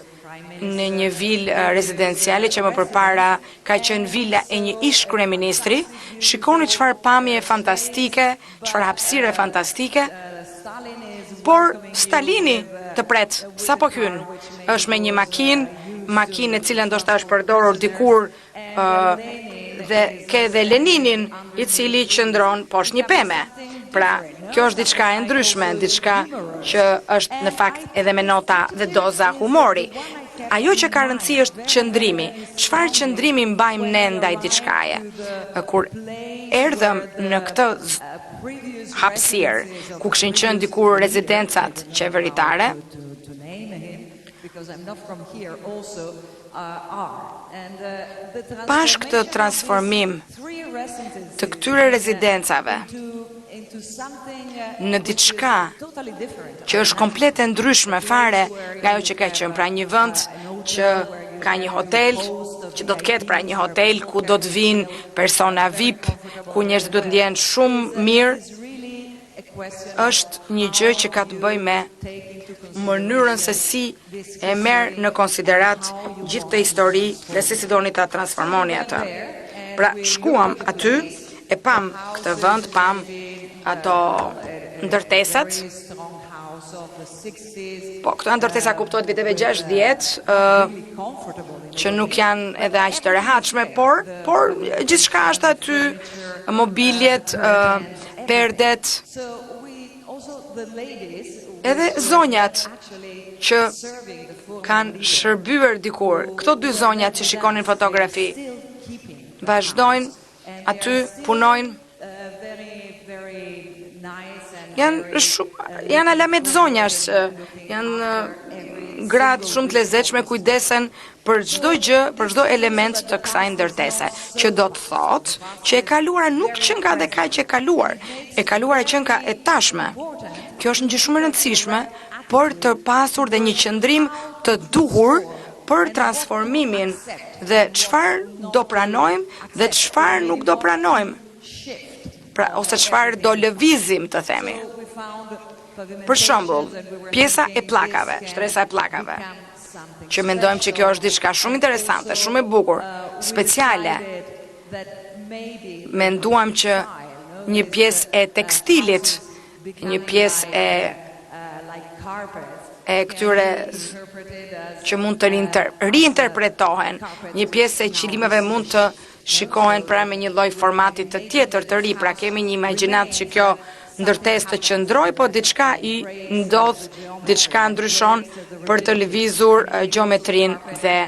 në një vilë rezidenciale që më përpara ka qenë vila e një ish kryeministri. Shikoni çfarë pamje fantastike, çfarë hapësire fantastike. Por Stalini të pret, sa po hyn, është me një makinë e cila ndoshta është përdorur dikur, dhe ke dhe Leninin i cili qëndron poshtë një peme. Pra, kjo është diçka e ndryshme, diçka që është në fakt edhe me nota dhe doza humori. Ajo që ka rëndësi është qëndrimi. Çfarë qëndrimi mbajmë ne ndaj diçkaje? Kur erdhëm në këtë hapësirë, ku kishin qenë dikur rezidencat qeveritare, pash këtë transformim të këtyre rezidencave në diçka që është komplet e ndryshme fare nga ajo që ka qenë, pra një vend që ka një hotel, që do të ketë pra një hotel ku do të vinë persona VIP, ku njerëzit do të ndjehen shumë mirë, është një gjë që ka të bëjë me mënyrën se si e merr në konsiderat gjithë të histori dhe se si doni ta transformoni atë. Pra, shkuam aty, e pam këtë vend, pam ato ndërtesat. Po, këto ndërtesa kuptohet viteve 60, që nuk janë edhe aq të rehatshme, por gjithçka është aty, mobiljet, perdet, edhe zonjat që kanë shërbyer dikur. Këto dy zonjat që shikonin fotografi vazhdojnë aty, punojnë janë alamet zonjash, janë gratë shumë të lezetshme, kujdesen për çdo gjë, për çdo element të kësaj ndërtese, që do të thotë që e kaluara nuk që nga dhe ka që e kaluar, e kaluara që nga e tashme. Kjo është një gjë shumë e rëndësishme për të pasur dhe një qëndrim të duhur për transformimin dhe çfarë do pranojmë dhe çfarë nuk do pranojmë. Pra, ose çfarë do lëvizim të themi. Për shembull, pjesa e pllakave, shtresa e pllakave, që mendojmë që kjo është diçka shumë interesante, shumë e bukur, speciale. Menduam që një pjesë e tekstilit, një pjesë e këtyre që mund të riinterpretohen, një pjesë e qilimeve mund të shikohen pra me një lloj formati të tjetër të ri, pra kemi një imagjinat që kjo ndërtesë të qëndroj, po diçka i ndodh, diçka ndryshon për të lëvizur gjeometrin dhe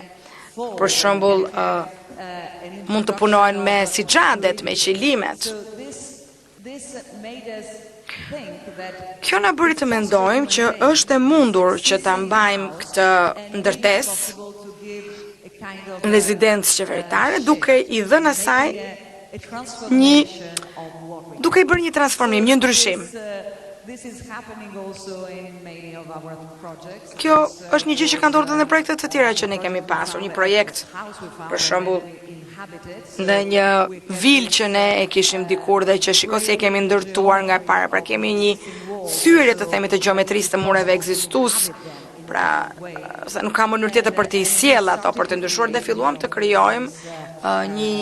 për shembull mund të punojnë me sixhadet, me qilimet. Kjo na bëri të mendojmë që është e mundur që ta mbajmë këtë ndërtesë rezidencë qeveritare, duke i dhënë asaj duke i bërë një transformim, një ndryshim. Kjo është një gjë që ka ndodhur në projekte të tjera që ne kemi pasur, një projekt, për shembull, në një vilë që ne e kishim dikur dhe që shiko si e kemi ndërtuar nga para, pra kemi një thyrje të themi të gjeometrisë të mureve ekzistus, pra se nuk ka mënyrë tjetër për të i sjell ato, për të ndryshuar dhe filluam të krijojmë një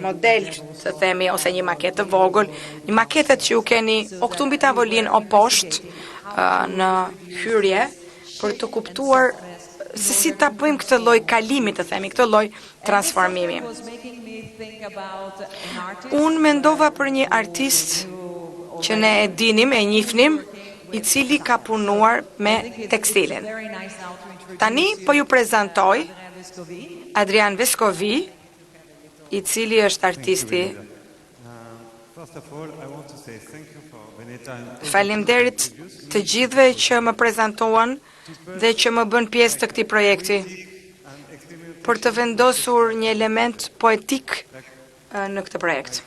model të themi ose një maketë të vogël, një maketet që ju keni o këtu mbi tavolinë o poshtë në hyrje për të kuptuar se si ta bëjmë këtë lloj kalimi të themi, këtë lloj transformimi. Unë mendova për një artist që ne e dinim, e njihnim, i cili ka punuar me tekstilin. Tani po ju prezantoj Adrian Vescovi, i cili është artisti. Faleminderit të gjithëve që më prezantuan dhe që më bën pjesë të këtij projekti për të vendosur një element poetik në këtë projekt.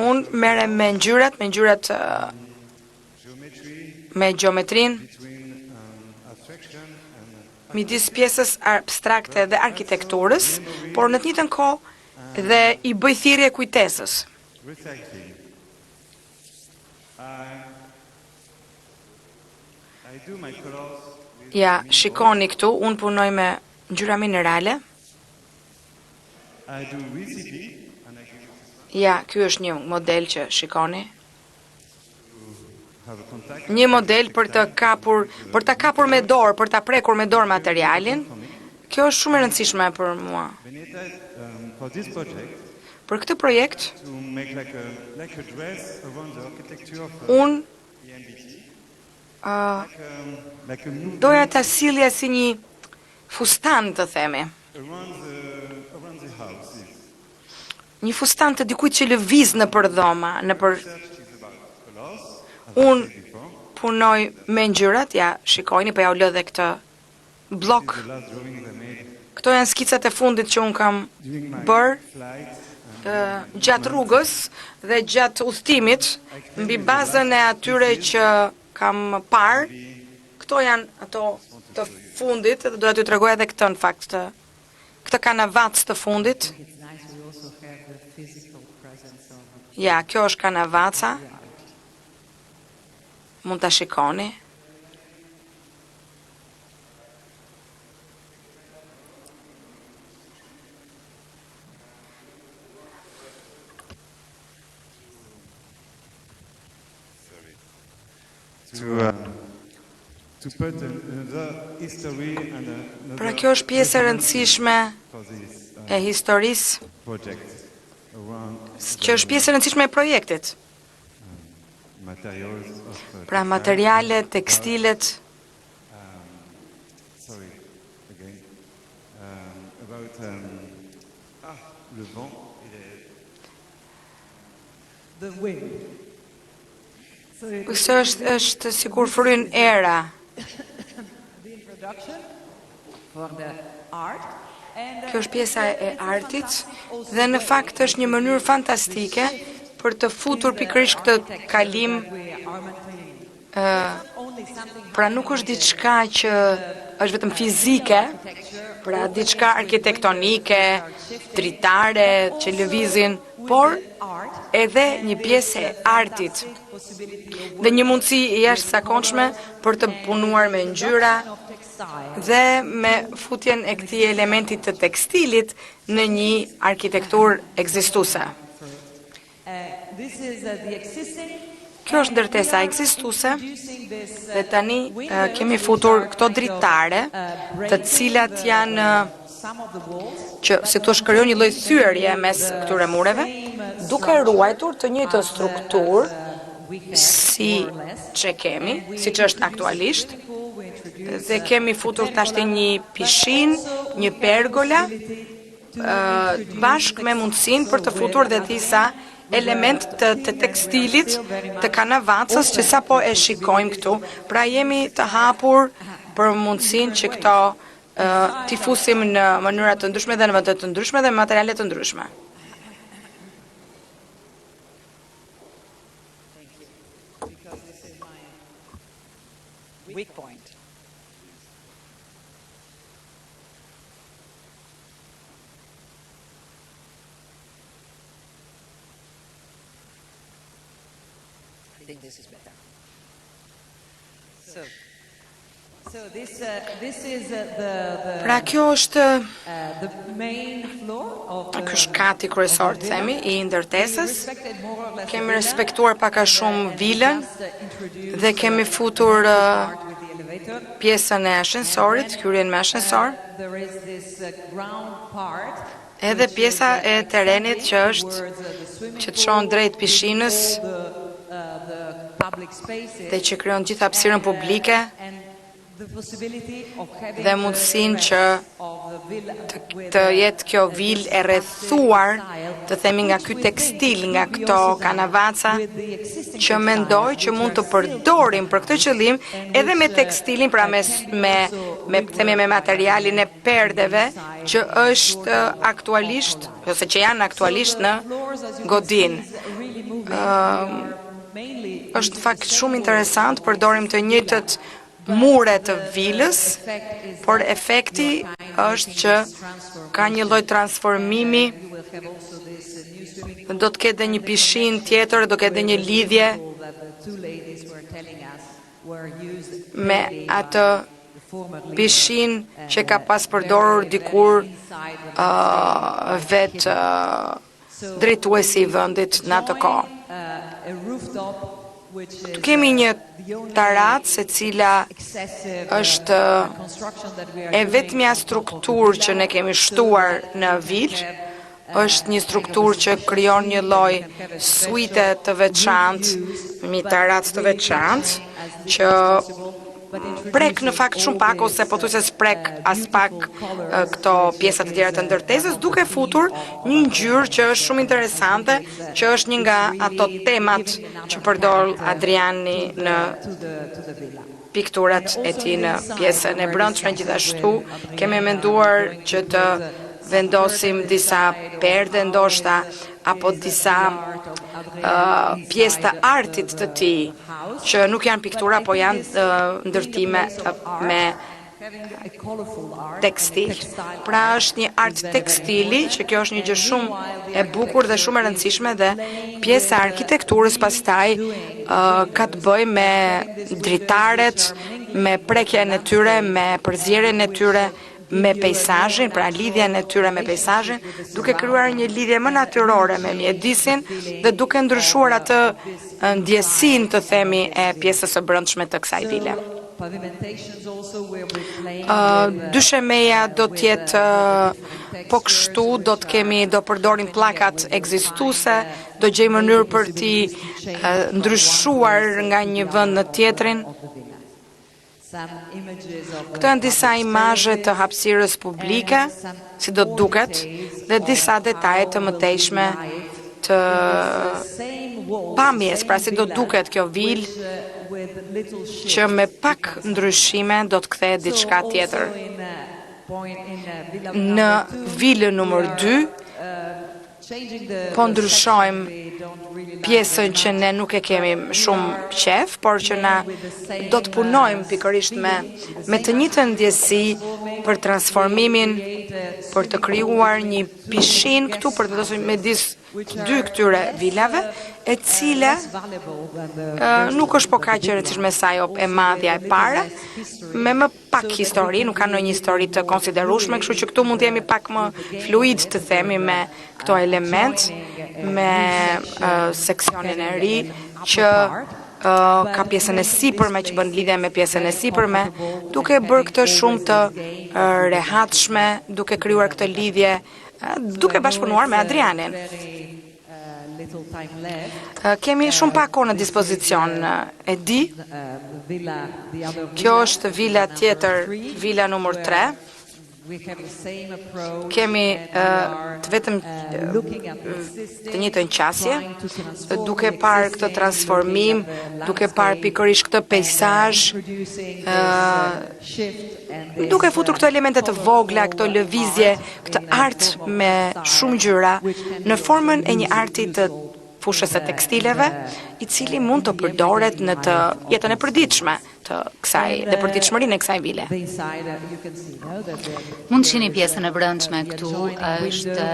Unë merrem me ngjyrat, me gjeometrin, midis pjesës abstrakte dhe arkitekturës, por në të njëjtën kohë dhe i bëj thirrje kujtesës. Ja, shikoni këtu, unë punoj me ngjyra minerale. Ja, ky është një model që shikoni. Një model për të kapur me dorë, për ta prekur me dorë materialin. Kjo është shumë e rëndësishme për mua. Për këtë projekt, unë doja ta sillja si një fustan të themi. Një fustan të dikujt që lëviz në për dhoma, në për... Unë punoj me ngjyrat, ja, shikojni, po ja u lë dhe këtë blok. Këto janë skicat e fundit që unë kam bërë gjatë rrugës dhe gjatë udhëtimit, mbi bazën e atyre që kam parë. Këto janë ato të fundit, dhe doja t'ju tregoj edhe këtë në fakt, këtë kanavac të fundit. Ja, kjo është kanavaca. Mund ta shikoni. Pra kjo është pjesë e rëndësishme e historisë, që është pjesë e rëndësishme e projektit. Pra materiale, tekstilet. Kësë është sikur fryn era. Kjo është pjesa e artit dhe në fakt është një mënyrë fantastike për të futur pikërisht këtë kalim. Pra nuk është diçka që është vetëm fizike, pra diçka arkitektonike, dritare, që lëvizin, por edhe një pjesë e artit dhe një mundësi jashtëzakonshme për të punuar me ngjyra dhe me futjen e këtij elementi të tekstilit në një arkitekturë ekzistuese. Kjo është ndërtesa ekzistuese dhe tani kemi futur këto dritare, të cilat janë që si të shkërjon një lloj thyerje mes këtyre mureve, duke ruajtur të njëjtën strukturë si që kemi, si që është aktualisht, dhe kemi futur tashti një pishin, një pergola, bashk me mundësin për të futur dhe disa element të tekstilit, të kanavacës që sa po e shikojmë këtu, pra jemi të hapur për mundësin që këto t'i fusim në mënyra të ndryshme dhe në vende të ndryshme dhe materiale të ndryshme. Weak point. I think this is better. So this is Pra kjo është the main floor of ky është kati kryesor, themi, i ndërtesës. Kemi respektuar pak a shumë vilën dhe kemi futur pjesën e ashensorit, hyrjen me ashensor. Edhe pjesa e terrenit që të çon drejt pishinës dhe që krijon gjithë hapësirën publike dhe mundësin që të jetë kjo vilë e rrethuar, të themi nga ky tekstil, nga këto kanavaca, që mendoj që mund të përdorim për këtë qëllim edhe me tekstilin, pra me materialin e perdeve, që është aktualisht, ose që janë aktualisht në godin. Është fakt shumë interesant, përdorim të njëjtët mure të vilës, por efekti është që ka një lloj transformimi, do të ketë një pishin tjetër, do ketë një lidhje me atë pishin që ka pas përdorur dikur vetë drejtuesi i vendit në atë kohë. Tu kemi një tarat se cila është e vetmja strukturë që ne kemi shtuar në vilë, është një strukturë që krijon një lloj suite të veçantë, një tarat të veçantë, që prek në fakt shumë pak, ose po thjesht sprek as pak këto pjesa të tjera të ndërtesës, duke futur një ngjyrë që është shumë interesante, që është një nga ato temat që përdor Adriani në pikturat e tij në pjesën e brendshme. Gjithashtu kemi menduar që të vendosim disa perde ndoshta apo disa pjesë të artit të tij, që nuk janë piktura, po janë ndërtime me tekstil. Pra është një art tekstili, që kjo është një gjë shumë e bukur dhe shumë e rëndësishme, dhe pjesa e arkitekturës pastaj ka të bëjë me dritaret, me prekjen e tyre, me përzierjen e tyre me peizazhin, pra lidhjen e tyre me peizazhin, duke krijuar një lidhje më natyrore me mjedisin dhe duke ndryshuar atë ndjesinë, të themi, e pjesës së brendshme të kësaj vile. Dyshemeja do të jetë po kështu, do përdorim pllakat ekzistuese, do gjejmë mënyrë për t'i ndryshuar nga një vend në tjetrin. Këto janë disa imazhe të hapësirës publike, si do të duket, dhe disa detaje të mëtejshme të pamjes, pra si do duket kjo vilë që me pak ndryshime do të kthehet diçka tjetër. Në vilën numër 2 po ndryshojmë pjesën që ne nuk e kemi shumë qef, por që na do të punojmë pikërisht me të njëjtën ndjesi për transformimin, për të krijuar një pishin këtu për të thosur midis dy këtyre vilave, e cila nuk është po kaq e rëndësishme sa ajo e madhja e parë, me më pak histori, nuk ka ndonjë histori të konsiderueshme, kështu që këtu mund të jemi pak më fluid të themi me këto element, me seksionin e ri që ka pjesën e sipërme që bën lidhje me pjesën e sipërme, duke bërë këtë shumë të rehatshme, duke krijuar këtë lidhje, duke bashkëpunuar me Adrianin. Kemi shumë pak kohë në dispozicion, e di. Kjo është vila tjetër, vila numër 3. Kemi të vetëm të njëjtën qasje, duke parë këtë transformim, duke parë pikërisht këtë peizazh, duke futur këto elemente të vogla, këto lëvizje, këtë art me shumë ngjyra në formën e një arti të fushës së tekstileve, i cili mund të përdoret në të jetën e përditshme të kësaj dhe përditshmërinë e kësaj vile. Mund shihni pjesën e brendshme këtu, është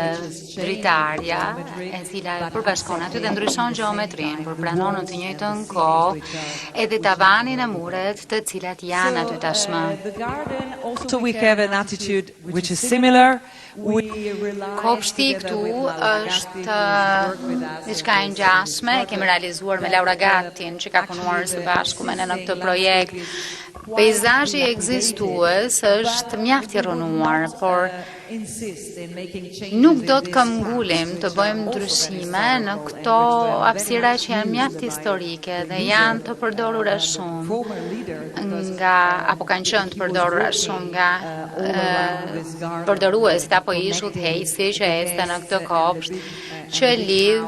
dritarja, e cila e përbashkon aty dhe ndryshon gjeometrinë, por pranon në të njëjtën kohë edhe tavanin e muret të cilat janë aty tashmë. So we have an attitude which is similar. Kopshti këtu është diçka e ngjashme, e kemi realizuar me Laura Gattin, që ka punuar së bashku me ne në këtë projekt. Peizazhi ekzistues është mjaft i rënuar, por nuk do të këmbgullim të bëjmë ndryshime në këto hapësira që janë mjaft historike dhe janë të përdorura shumë apo kanë qenë të përdorura shumë nga përdoruesit apo ish udhëheqësi që ecën në këtë kopsht që lidh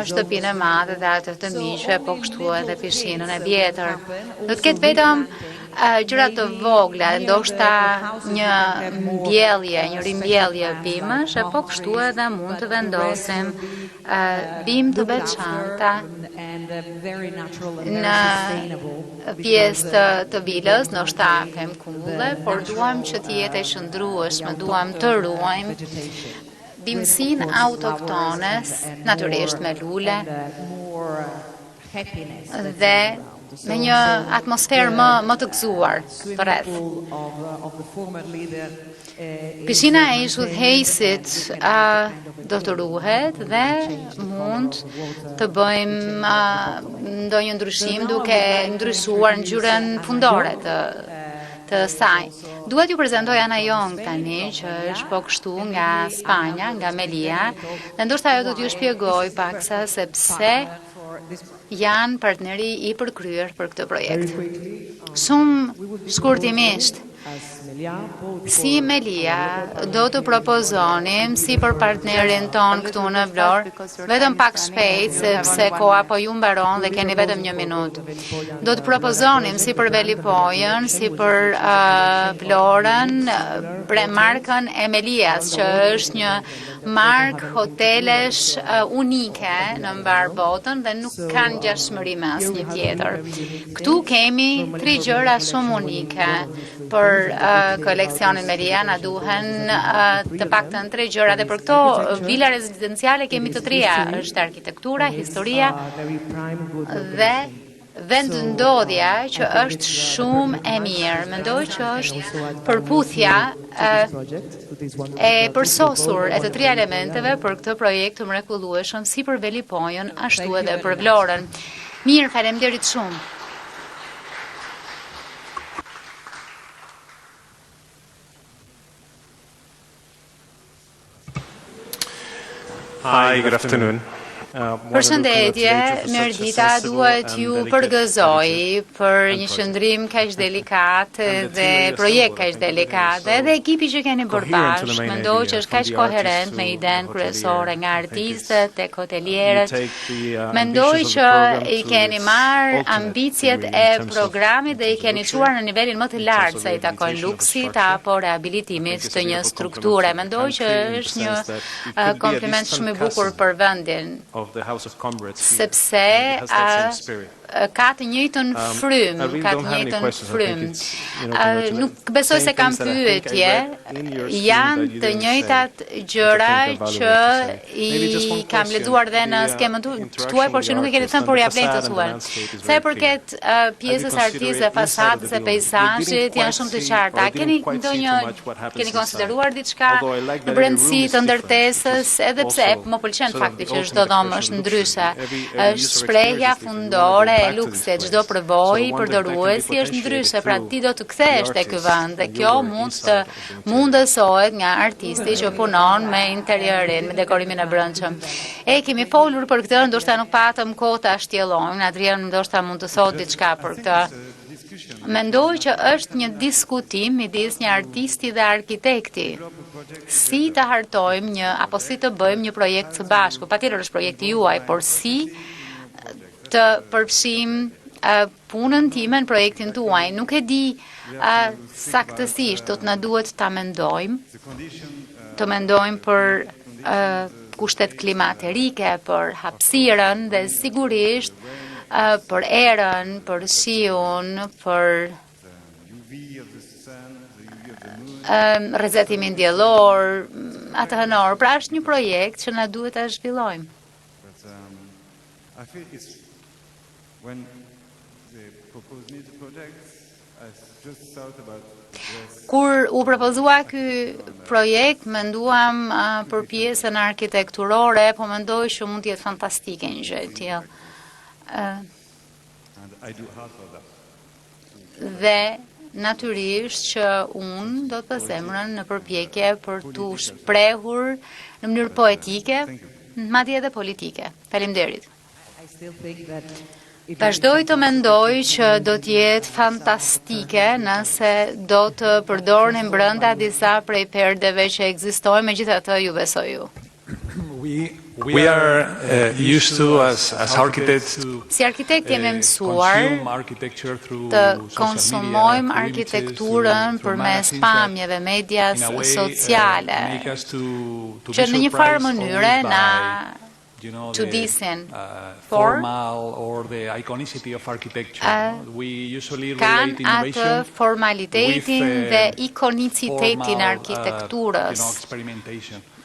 shtëpinë e madhe dhe atë të miqve, po kështu edhe pishinën e vjetër. Do të ketë vetëm gjëra të vogla, ndoshta një mbjellje, një rimbjellje bimësh, e po kështu edhe mund të vendosim bimë të veçanta në pjesë të vilës, ndoshta kem kumbulle, por duam që të jetë e qëndrueshme, duam të ruajmë bimësinë autoktone, natyrisht me lule dhe me një atmosferë më të gëzuar përreth. Pishina e ish udhëheqësit do të ruhet dhe mund të bëjmë ndonjë ndryshim duke ndryshuar ngjyrën fundore të saj. Duhet ju prezentoj Ana Jong tani, që është po kështu nga Spanja, nga Melia, dhe ndoshta ajo do t'ju shpjegoj paksa se pse janë partneri i përkryer për këtë projekt. Shumë shkurtimisht, si Melia do të propozonim si për partnerin ton këtu në Vlorë, vetëm pak shpejt, sepse koha po ju mbaron dhe keni vetëm 1 minutë. Do të propozonim si për Velipojën, si për Vlorën, markën e Melias, që është një markë hotelesh unike në mbar botën dhe nuk kanë ngjashmëri me asnjë tjetër. Këtu kemi 3 gjëra shumë unike për koleksionin Melia, na duhen të paktën 3 gjëra dhe për këto vila rezidenciale kemi të 3, është arkitektura, historia dhe vendndodhja që është shumë e mirë. Mendoj që është përputhja e përsosur e të 3 elementeve për këtë projekt të mrekullueshëm si për Velipojën, ashtu edhe për Vlorën. Mirë, faleminderit shumë. Hi, good afternoon. Përshëndetje, Mirdita, duhet ju përgëzoj për një qëndrim kaq delikat dhe projekt kaq delikat dhe ekipi që keni përbashkë. Mendoj që është kaq koherent me idenë kryesore nga artistët, tek hotelierët. Mendoj që i keni marrë ambicjet e programit dhe i keni çuar në nivelin më të lartë sa i takojnë luksit apo rehabilitimit të një strukture. Mendoj që është një kompliment shumë i bukur për vendin, sepse ka të njëjtën frym, nuk besoj se kam pyetje, janë të njëjtat gjëra që i kam lexuar dhe në skemën tuaj, por që nuk e keni thënë, por ja vlen të thuan. Sa i përket pjesës artiste, fasadës e peizazhit, janë shumë të qarta. Keni konsideruar diçka në brendësi të ndërtesës, edhe pse më pëlqen fakti që çdo dhomë është ndryshe. Është shprehja fundore e luksit, çdo përvojë përdoruesi është ndryshe, pra ti do të kthehesh te ky vend dhe kjo mund të mundësohet nga artisti që punon me interiorin, me dekorimin e brendshëm. Kemi folur për këtë, ndoshta nuk patëm kohë ta shtjellojmë, Adrian ndoshta mund të thotë diçka për këtë. Mendoj që është një diskutim midis një artisti dhe arkitekti. Si të hartojmë apo si të bëjmë një projekt së bashku. Patjetër është projekti juaj, por si të përfshim punën time në projektin tuaj. Nuk e di saktësisht, do të na duhet ta mendojmë. Të mendojmë për kushtet klimaterike, për hapësirën dhe sigurisht për erën, për shiun, për rrezetimin diellor, atë hënor. Pra është një projekt që na duhet ta zhvillojmë. Kur u propozua ky projekt, menduam për pjesën arkitekturore, po mendoj që mund të jetë fantastike një gjë e tillë. Dhe natyrisht që unë do të zemrën në përpjekje për të shprehur në mënyrë poetike, madje edhe politike. Faleminderit. Vazhdoj të mendoj që do të jetë fantastike nëse do të përdornin brenda disa prej perdeve që ekzistojnë, megjithatë ju besoj ju. We are used to, as architects, si arkitekt jemi mësuar të konsumojmë arkitekturën përmes pamjeve, medias sociale, që në një farë mënyre na çudisin, por kanë atë formalitetin dhe ikonicitetin arkitekturës.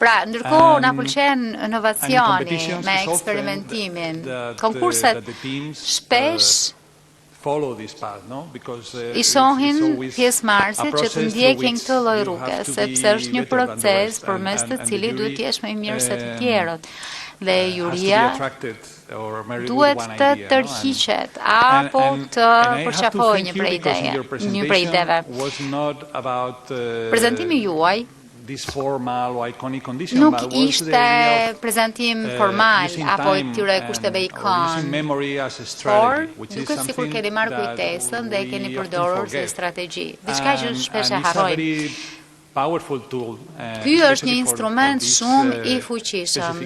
Pra, ndërkohë na pëlqen inovacioni me eksperimentimin. Konkurset shpesh i shohin pjesëmarrësit që të ndjekin këtë lloj rruge, sepse është një proces përmes të cilit duhet të jesh më i mirë se të tjerët. Dhe juria duhet të tërhiqet apo të përqafojë një prej ideve. Prezantimi juaj nuk ishte prezantim formal apo i këtyre kushteve ikon, por duket sikur keni marrë kujtesën dhe keni përdorur si strategji. Diçka që shpesh e harrojmë. Ky është një instrument shumë i fuqishëm,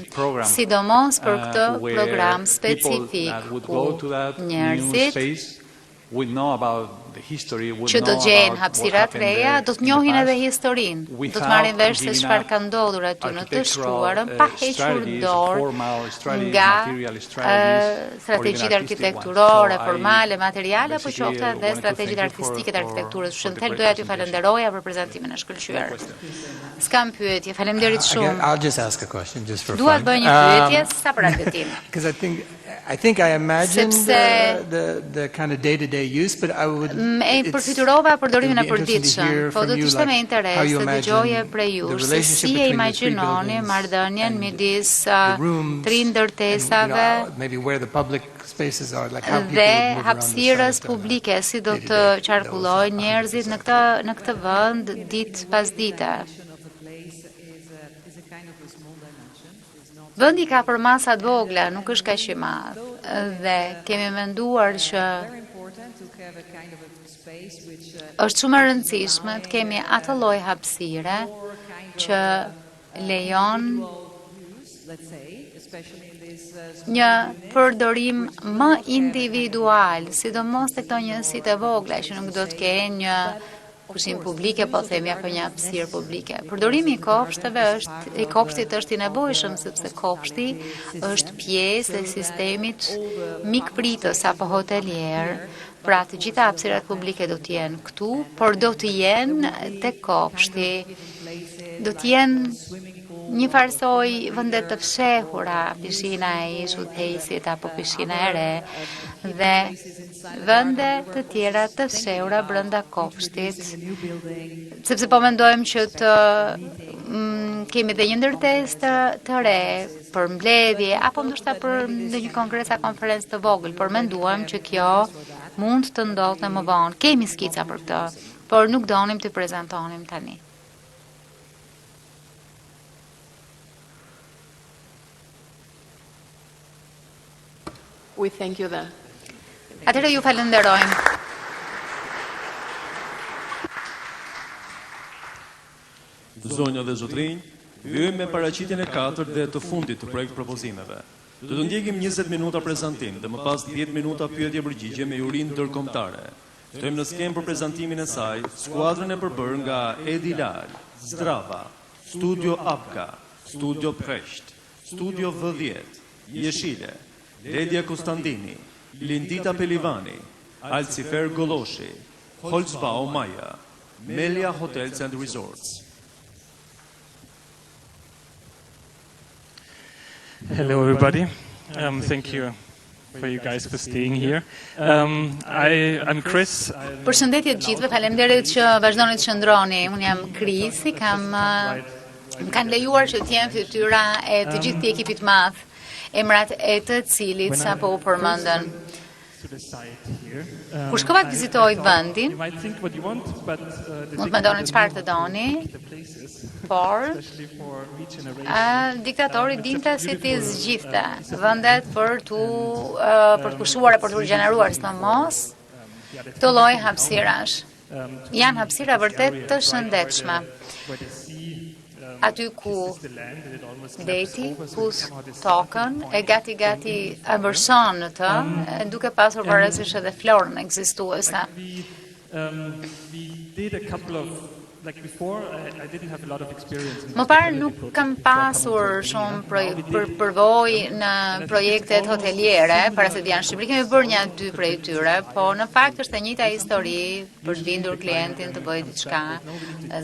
sidomos për këtë program specifik ku njerëzit që do gjejnë hapësirat reja, do të njohin edhe historinë, do të marrin vesh se çfarë ka ndodhur aty në të shkruarën, pa hequr dorë nga strategjitë arkitekturore, formale, materiale, por qoftë edhe strategjitë artistike të arkitekturës. Shëntel, doja t'ju falenderoja për prezantimin e shkëlqyer. S'kam pyetje, faleminderit shumë. Dua të bëj një pyetje sa për argëtim. I think I imagine the kind of day-to-day use, but I would përfityrova përdorimin e përditshëm, po do të ishte me interes të dëgjoje prej jush se si e imagjinoni marrëdhënien midis tri ndërtesave dhe hapësirës publike, si do të qarkullojnë njerëzit në këtë vend ditë pas dite. Vendi ka për masa të vogla, nuk është kaq i madh, dhe kemi menduar që është shumë e rëndësishme të kemi atë lloj hapësire që lejon një përdorim më individual, sidomos te këto njësitë e vogla që nuk do të kenë një pushim publike, po themi apo një hapësirë publike. Përdorimi i kopshtit është i nevojshëm sepse kopshti është pjesë e sistemit mikpritës apo hotelier. Pra të gjitha hapësirat publike do të jenë këtu, por do të jenë tek kopshti. Do të jenë një farsoj vendet të fshehura, pishina e ish udhëheqësit apo pishina e re, dhe vende të tjera të fshehura brenda kopshtit. Sepse po mendojmë që të kemi dhe një ndërtesë të re për mbledhje apo ndoshta për ndonjë kongres apo konferencë të vogël, por menduam që kjo mund të ndodhte më vonë. Kemi skica për këtë, por nuk donim të prezantonim tani. We thank you then. Atëherë ju falenderojmë. Zonja dhe zotrinj, hyjmë me paraqitjen e 4 dhe të fundit të projekt propozimeve. Do të ndjekim 20 minuta prezantim dhe më pas 10 minuta pyetje përgjigje me jurinë ndërkombëtare. Ftojmë në skemë për prezantimin e saj skuadrën e përbërë nga Edi Lal, Zdrava, Studio Apka, Studio Presht, Studio V10, Jeshile, Ledja Kostandini, Lindita Pelivani, Alcifer Goloshi, Holzbau Maja, Melia Hotels and Resorts. Hello, everybody. Thank you for you guys for staying here. I'm Chris. Përshëndetje të gjithëve, faleminderit që vazhdoni të qëndroni. Unë jam Chris, më kanë lejuar që të jem fytyra e të gjithë të ekipit madh, emrat e të cilit sapo u përmendën. Kur shkova të vizitoj vendin, mund të mendoni çfarë të doni, por diktatori dinte si t'i zgjidhte vendet për të pushuar e për të gjeneruar sidomos këtë lloj hapësirash. Janë hapësira vërtet të shëndetshme. Aty ku deti, pus tokën, e gati e vërson në të, duke pasur parasysh edhe florën ekzistuese. Më parë nuk kam pasur shumë përvojë në projektet hoteliere, para se të janë në Shqipëri, kemi bërë 1-2 prej tyre, po në fakt është e njëjta histori për të bindur klientin të bëjë diçka.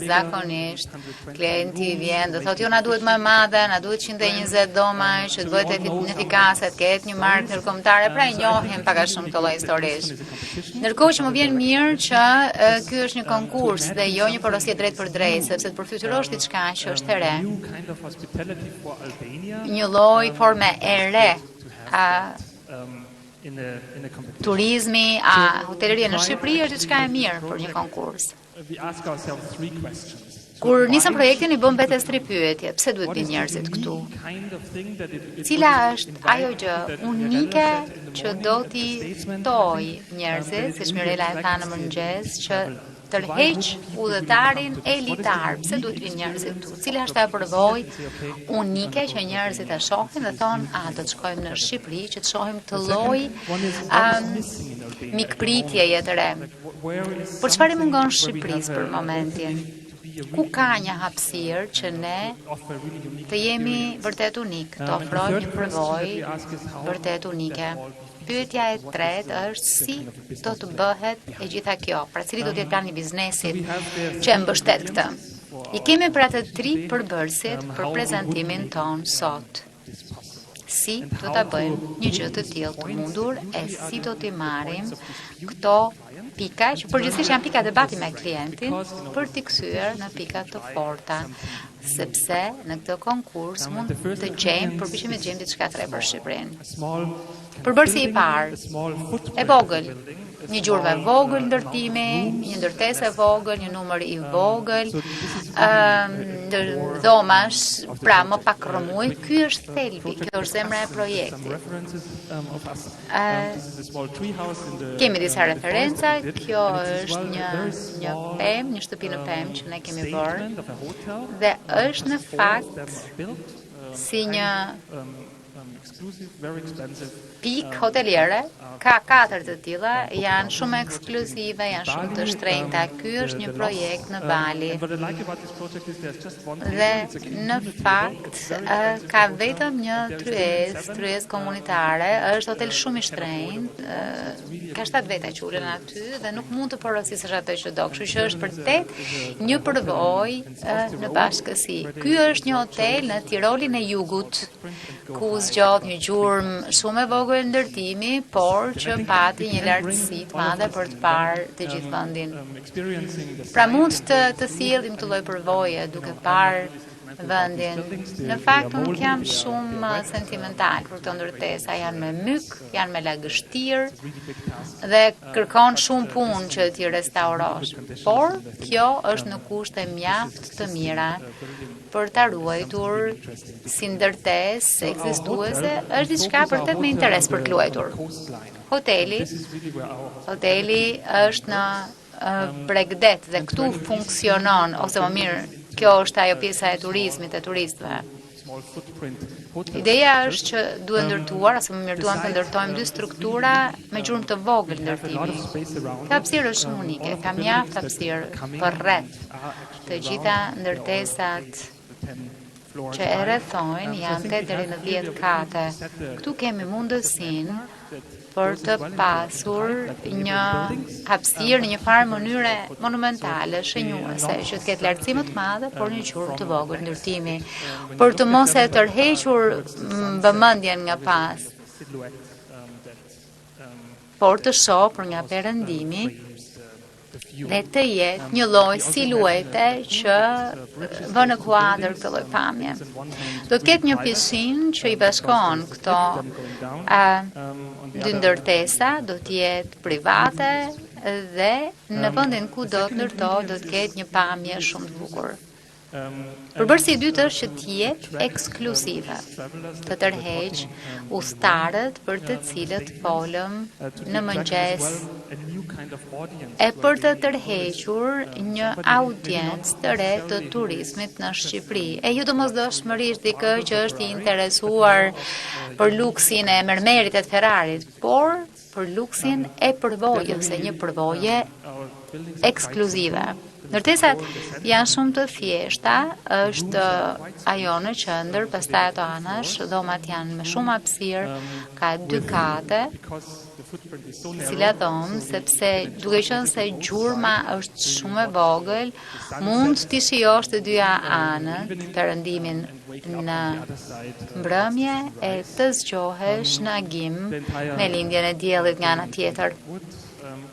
Zakonisht klienti vjen dhe thotë jo na duhet më e madhe, na duhet 120 dhoma që të bëhet efikase, të ketë një markë ndërkombëtare, pra e njohim pak a shumë këtë lloj historish. Ndërkohë që më vjen mirë që ky është një konkurs dhe jo një porosie drejt për drejt, sepse të përfytyrosh diçka që është e re. Një lloj forme e re turizmi, hoteleria në Shqipëri është diçka e mirë për një konkurs. Kur nisëm projektin i bëm vetes 3 pyetje, pse duhet vinë njerëzit këtu? Cila është ajo gjë unike që do t'i ftoj njerëzit, siç Mirela e tha në mëngjes, që tërheq udhëtarin elitar, pse duhet vinë njerëzit këtu? Cila është ajo përvojë unike që njerëzit e shohin dhe thonë, do të shkojmë në Shqipëri që të shohim të lloj mikpritjeje të re. Por çfarë i mungon Shqipërisë për momentin? Ku ka një hapësirë që ne të jemi vërtet unik, të ofrojmë një përvojë vërtet unike. Pyetja e tretë është si do të bëhet e gjitha kjo, pra cili do të jetë plani i biznesit që e mbështet këtë. I kemi për atë 3 përbërësit për prezantimin ton sot. Si do ta bëjmë një gjë të tillë të mundur e si do t'i marrim këto pika që përgjithsisht janë pika debati me klientin për t'i kthyer në pika të forta, sepse në këtë konkurs mund të gjejmë, përpiqemi të gjejmë diçka të re për Shqipërinë. Përbërësi i parë, e vogël, një gjurmë e vogël ndërtimi, një ndërtesë e vogël, një numër i vogël, ndër dhomash, pra më pak rrëmuj, ky është thelbi, kjo është zemra e projektit. Kemi disa referenca, kjo është një pemë, një shtëpi në pemë që ne kemi bërë, dhe është në fakt si një pikë hoteliere, ka 4 të tilla, janë shumë ekskluzive, janë shumë të shtrenjta. Ky është një projekt në Bali. Dhe në fakt ka vetëm një tryezë komunitare, është hotel shumë i shtrenjtë, ka 7 veta që ulen aty dhe nuk mund të porosisësh atë që do, kështu që është vërtet një përvojë në bashkësi. Ky është një hotel në Tirolin e Jugut, ku zgjodh një gjurmë shumë e vogël ndërtimi, por që pati një lartësi të madhe për të parë të gjithë vendin. Pra mund të thjellim të lloj përvoje duke parë vendin. Në fakt unë jam shumë sentimental për këto ndërtesa, janë me myk, janë me lagështir dhe kërkon shumë punë që ti restaurosh. Por kjo është në kushte mjaft të mira për ta ruajtur si ndërtesë ekzistuese, është diçka vërtet me interes për të luajtur. Hoteli është në Bregdet dhe këtu funksionon, ose më mirë, kjo është ajo pjesa e turizmit e turistëve. Ideja është që duhet ndërtuar, ose më mirë duam të ndërtojmë 2 struktura me gjurmë të vogël ndërtimi. Ka hapësirë është shumë unike, ka mjaft hapësirë për rreth. Të gjitha ndërtesat që e rrethojnë janë 8 deri në 10 kate. Këtu kemi mundësinë për të pasur një hapësirë në një farë mënyre monumentale, shënjuese, që të ketë lartësi më të madhe, por një gjurmë të vogël ndërtimi, për të mos e tërhequr vëmendjen nga pas, por të shoh për nga perëndimi dhe të jetë një lloj siluete që vën në kuadër këtë lloj pamje. Do të ketë një pishinë që i bashkon këto 2 ndërtesa, do të jetë private dhe në vendin ku do të ndërtohet do të ketë një pamje shumë të bukur. Përbërësi i dytë është që të jetë ekskluzive, të tërheq udhëtarët për të cilët folëm në mëngjes, e për të tërhequr një audiencë të re të turizmit në Shqipëri. E jo domosdoshmërisht dikë që është i interesuar për luksin e mermerit e të Ferrarit, por për luksin e përvojës, një përvoje ekskluzive. Ndërtesat janë shumë të thjeshta, është ajo në qendër, pastaj ato anash, dhomat janë me shumë hapësirë, ka 2 kate, cilat dhomë, sepse duke qenë se gjurma është shumë e vogël, mund t'i shijosh të dyja anët, perëndimin në mbrëmje e të zgjohesh në agim me lindjen e diellit nga ana tjetër.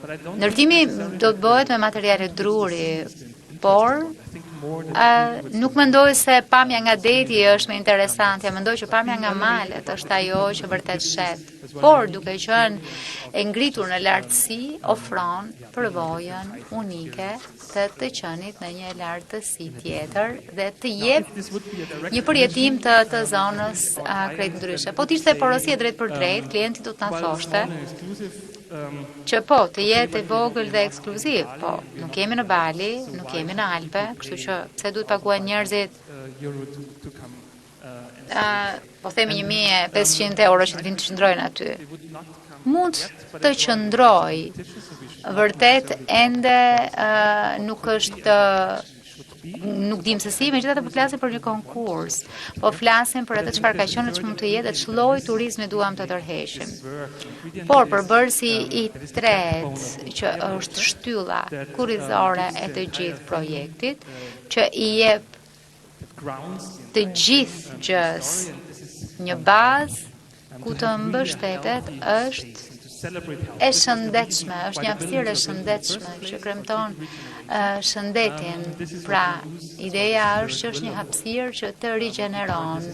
Ndërtimi do të bëhet me materiale druri, por nuk mendoj se pamja nga deti është më interesante, mendoj që pamja nga malet është ajo që vërtet shet. Por duke qenë e ngritur në lartësi, ofron përvojën unike të qenit në një lartësi tjetër dhe të jep një përjetim të zonës krejt ndryshe. Po t'ishte porosia drejt për drejt, klienti do të na thoshte që po, të jetë e vogël dhe ekskluziv, po, nuk jemi në Bali, nuk jemi në Alpe, kështu që pse duhet paguajnë njerëzit po themi 1.500 euro që të vinë të qëndrojnë aty. Mund të qëndroj, vërtet ende nuk dim se si, megjithatë po flasim për një konkurs, po flasim për atë çfarë ka qenë, ç'mund të jetë, ç'lloj turizmi duam të tërheqim. Por përbërësi i tretë, që është shtylla kurrizore e të gjithë projektit, që i jep të gjithë gjës një bazë ku të mbështetet, është e shëndetshme, është një hapësirë e shëndetshme që kremton shëndetin. Pra, ideja është që është një hapësirë që të rigjeneron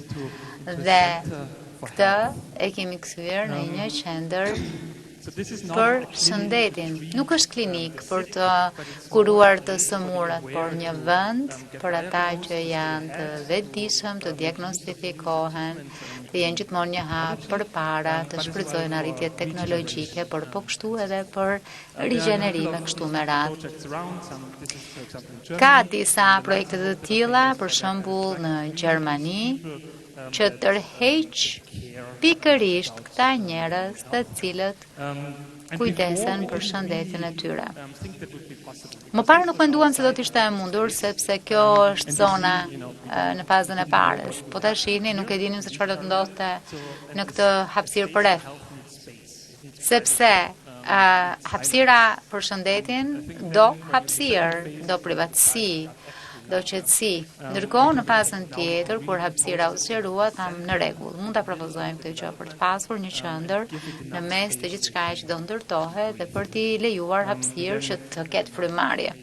dhe këtë e kemi kthyer në një qendër për shëndetin. Nuk është klinik për të kuruar të sëmurat, por një vend për ata që janë të vetëdijshëm, të diagnostifikohen, të jenë gjithmonë një hap përpara, të shfrytëzojnë arritjet teknologjike, por po kështu edhe për rigjenerime kështu me radhë. Ka disa projekte të tilla, për shembull në Gjermani, që tërheq pikërisht këta njerëz të cilët kujdesen për shëndetin e tyre. Më parë nuk menduam se do të ishte e mundur, sepse kjo është zona në fazën e parës. Po ta shihni, nuk e dinim se çfarë do të ndodhte në këtë hapësirë përreth. Sepse hapësira për shëndetin do hapësirë, do privatësi, do qetësi. Ndërkohë në fazën tjetër, kur hapësira u sqarua, tham në rregull, mund ta propozojmë këtë gjë për të pasur një qendër në mes të gjithçka që do ndërtohet dhe për t'i lejuar hapësirë që të ketë frymarrje.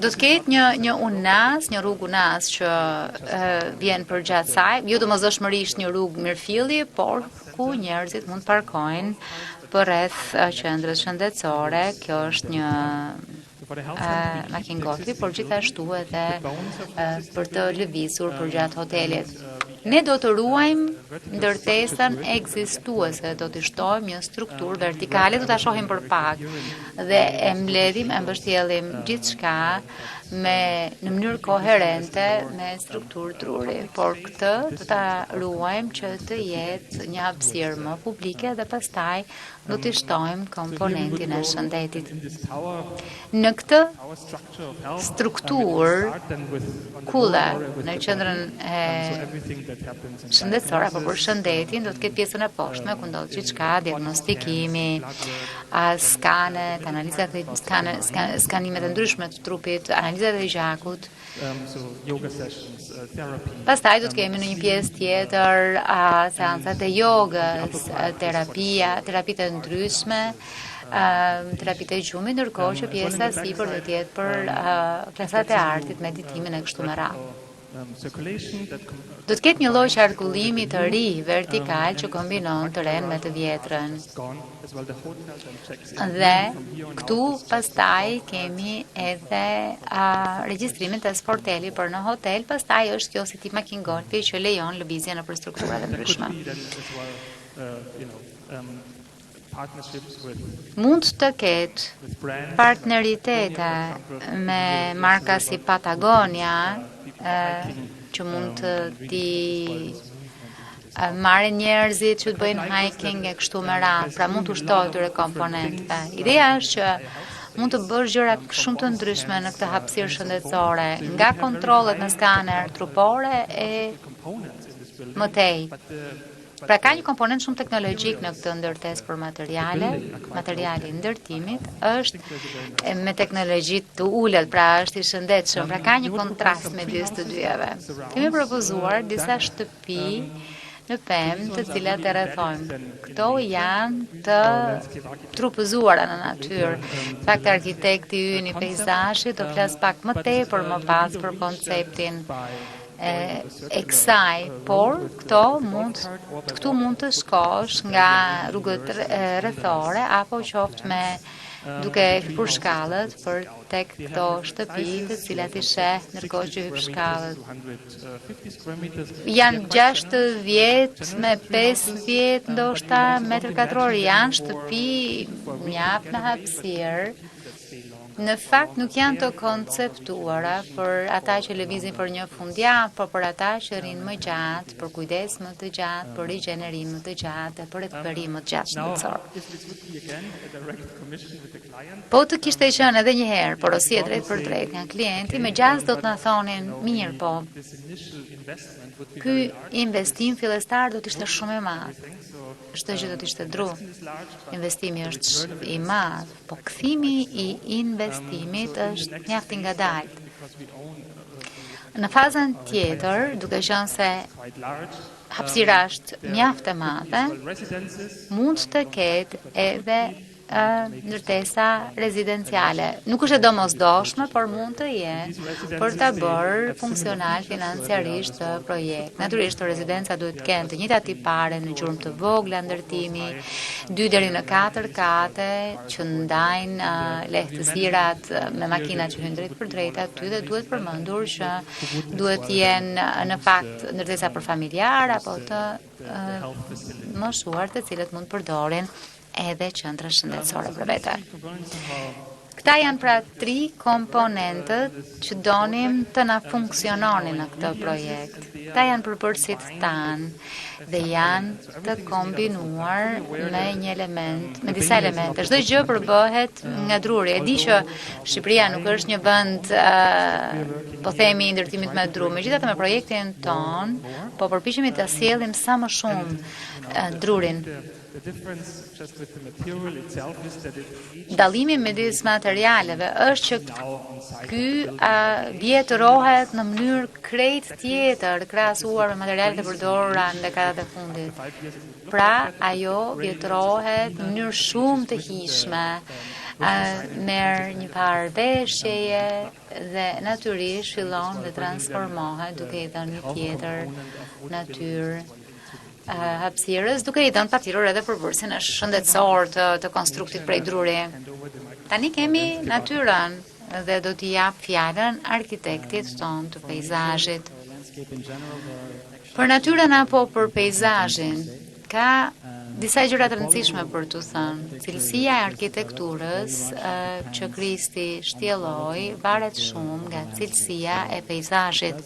Do të ketë një unas, një rrugë unas që vjen përgjatë saj, jo domosdoshmërisht një rrugë mirëfillje, por ku njerëzit mund të parkojnë përreth qendrës shëndetësore. Kjo është një makingofi, por gjithashtu edhe për të lëvizur përgjatë hotelit. Ne do të ruajmë ndërtesën ekzistuese, do të shtojmë një strukturë vertikale, do ta shohim për pak dhe e mbledhim, e mbështjellim gjithçka në mënyrë koherente me strukturë truri, por këtë do ta ruajmë që të jetë një hapësirë më publike dhe pastaj do të shtojmë komponentin e shëndetit. Në këtë strukturë kulla në qendrën e shëndetësore apo për shëndetin do të ketë pjesën e poshtme ku ndodh gjithçka, diagnostikimi, skanet, analizat e skanimet e ndryshme të trupit, analizat e gjakut. Pastaj do të kemi në një pjesë tjetër seansat e jogës, terapitë e ndryshme, terapitë e gjumit, ndërkohë që pjesa sipër do të jetë për klasat e artit, meditimin e kështu me radhë. Do të ketë një lloj qarkullimi të ri, vertikal, që kombinon të ren me të vjetrën. Dhe këtu pastaj kemi edhe regjistrimin të sporteli për në hotel, pastaj është kjo si tip makingolfi që lejon lëvizje në struktura të ndryshme. Mund të ketë partneritete me marka si Patagonia, që mund t'i marrin njerëzit që të bëjnë hiking e kështu me radhë, pra mund të ushtohet këtyre komponenteve. Ideja është që mund të bësh gjëra shumë të ndryshme në këtë hapësirë shëndetësore, nga kontrollet në skaner trupore e mëtej. Pra ka një komponent shumë teknologjik në këtë ndërtesë për materiali ndërtimit është me teknologji të ulët, pra është i shëndetshëm, pra ka një kontrast me të dyave. Kemi propozuar disa shtëpi në pemë të cilat e rrethojmë. Këto janë të trupëzuara në natyrë. Fakt arkitekti ynë i peizazhit do flas pak më tepër më pas për konceptin e kësaj, por këtu mund të shkosh nga rrugët rrethore apo qoftë me duke hyrë shkallët për tek këto shtëpi të cilat i sheh ndërkohë që hyr shkallët. Janë 60 me 50 ndoshta metër katror, janë shtëpi mjaft në hapësirë. Në fakt nuk janë të konceptuara për ata që lëvizin për një fundjavë, por për ata që rrinë më gjatë, për kujdes më të gjatë, për rigjenerim më të gjatë, për rikuperim më të gjatë shëndetësor. Po të kishte qenë edhe një herë porosia drejt për drejt nga klienti, me gjatë do të na thonin mirë, po ky investim fillestar do të ishte shumë i madh. Çdo gjë do të ishte dru. Investimi është i madh, po kthimi i investimit është mjaft i ngadalë. Në fazën tjetër, duke qenë se hapësira është mjaft e madhe, mund të ketë edhe ndërtesa rezidenciale. Nuk është e domosdoshme, por mund të jetë për ta bërë funksional financiarisht të projekt. Natyrisht rezidenca duhet të kenë të njëjtat tipare në gjurmë të vogla ndërtimi, 2 deri në 4 kate që ndajnë lehtësirat me makinat që hyn drejt për drejt aty dhe duhet përmendur që duhet jenë në fakt ndërtesa për familjar apo të moshuar të cilët mund përdorin edhe qendra shëndetësore për vete. Këta janë pra 3 komponentët që donim të na funksiononin në këtë projekt. Këta janë përbërësit tanë dhe janë të kombinuar me një element, me disa elemente. Çdo gjë përbëhet nga druri. E di që Shqipëria nuk është një vend, po themi, ndërtimit me dru. Megjithatë me projektin ton, po përpiqemi të sjellim sa më shumë drurin. Dallimi midis materialeve është që ky vjetërohet në mënyrë krejt tjetër krahasuar me materialet e përdorura në dekadat e fundit. Pra, ajo vjetërohet në mënyrë shumë të hijshme, merr një farë veshjeje dhe natyrisht fillon dhe transformohet duke i dhënë një tjetër natyrë hapësirës, duke i dhënë patjetër edhe përbërësin e shëndetësor të konstruktit prej druri. Tani kemi natyrën dhe do t'i jap fjalën arkitektit ton të peizazhit. Për natyrën apo për peizazhin, ka disa gjëra të rëndësishme për t'u thënë. Cilësia e arkitekturës që Krishti shtjelloi varet shumë nga cilësia e peizazhit.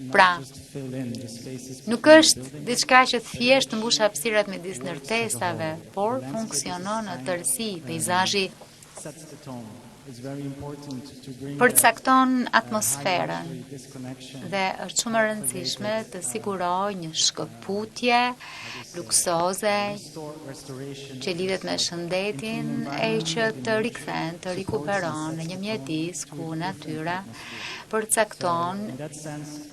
Pra, nuk është diçka që thjesht mbush hapësirat midis ndërtesave, por funksionon në tërësi peizazhi. Përcakton atmosferën dhe është shumë e rëndësishme të siguroj një shkëputje luksoze që lidhet me shëndetin e që të rikthen, të rikuperon në një mjedis ku natyra përcakton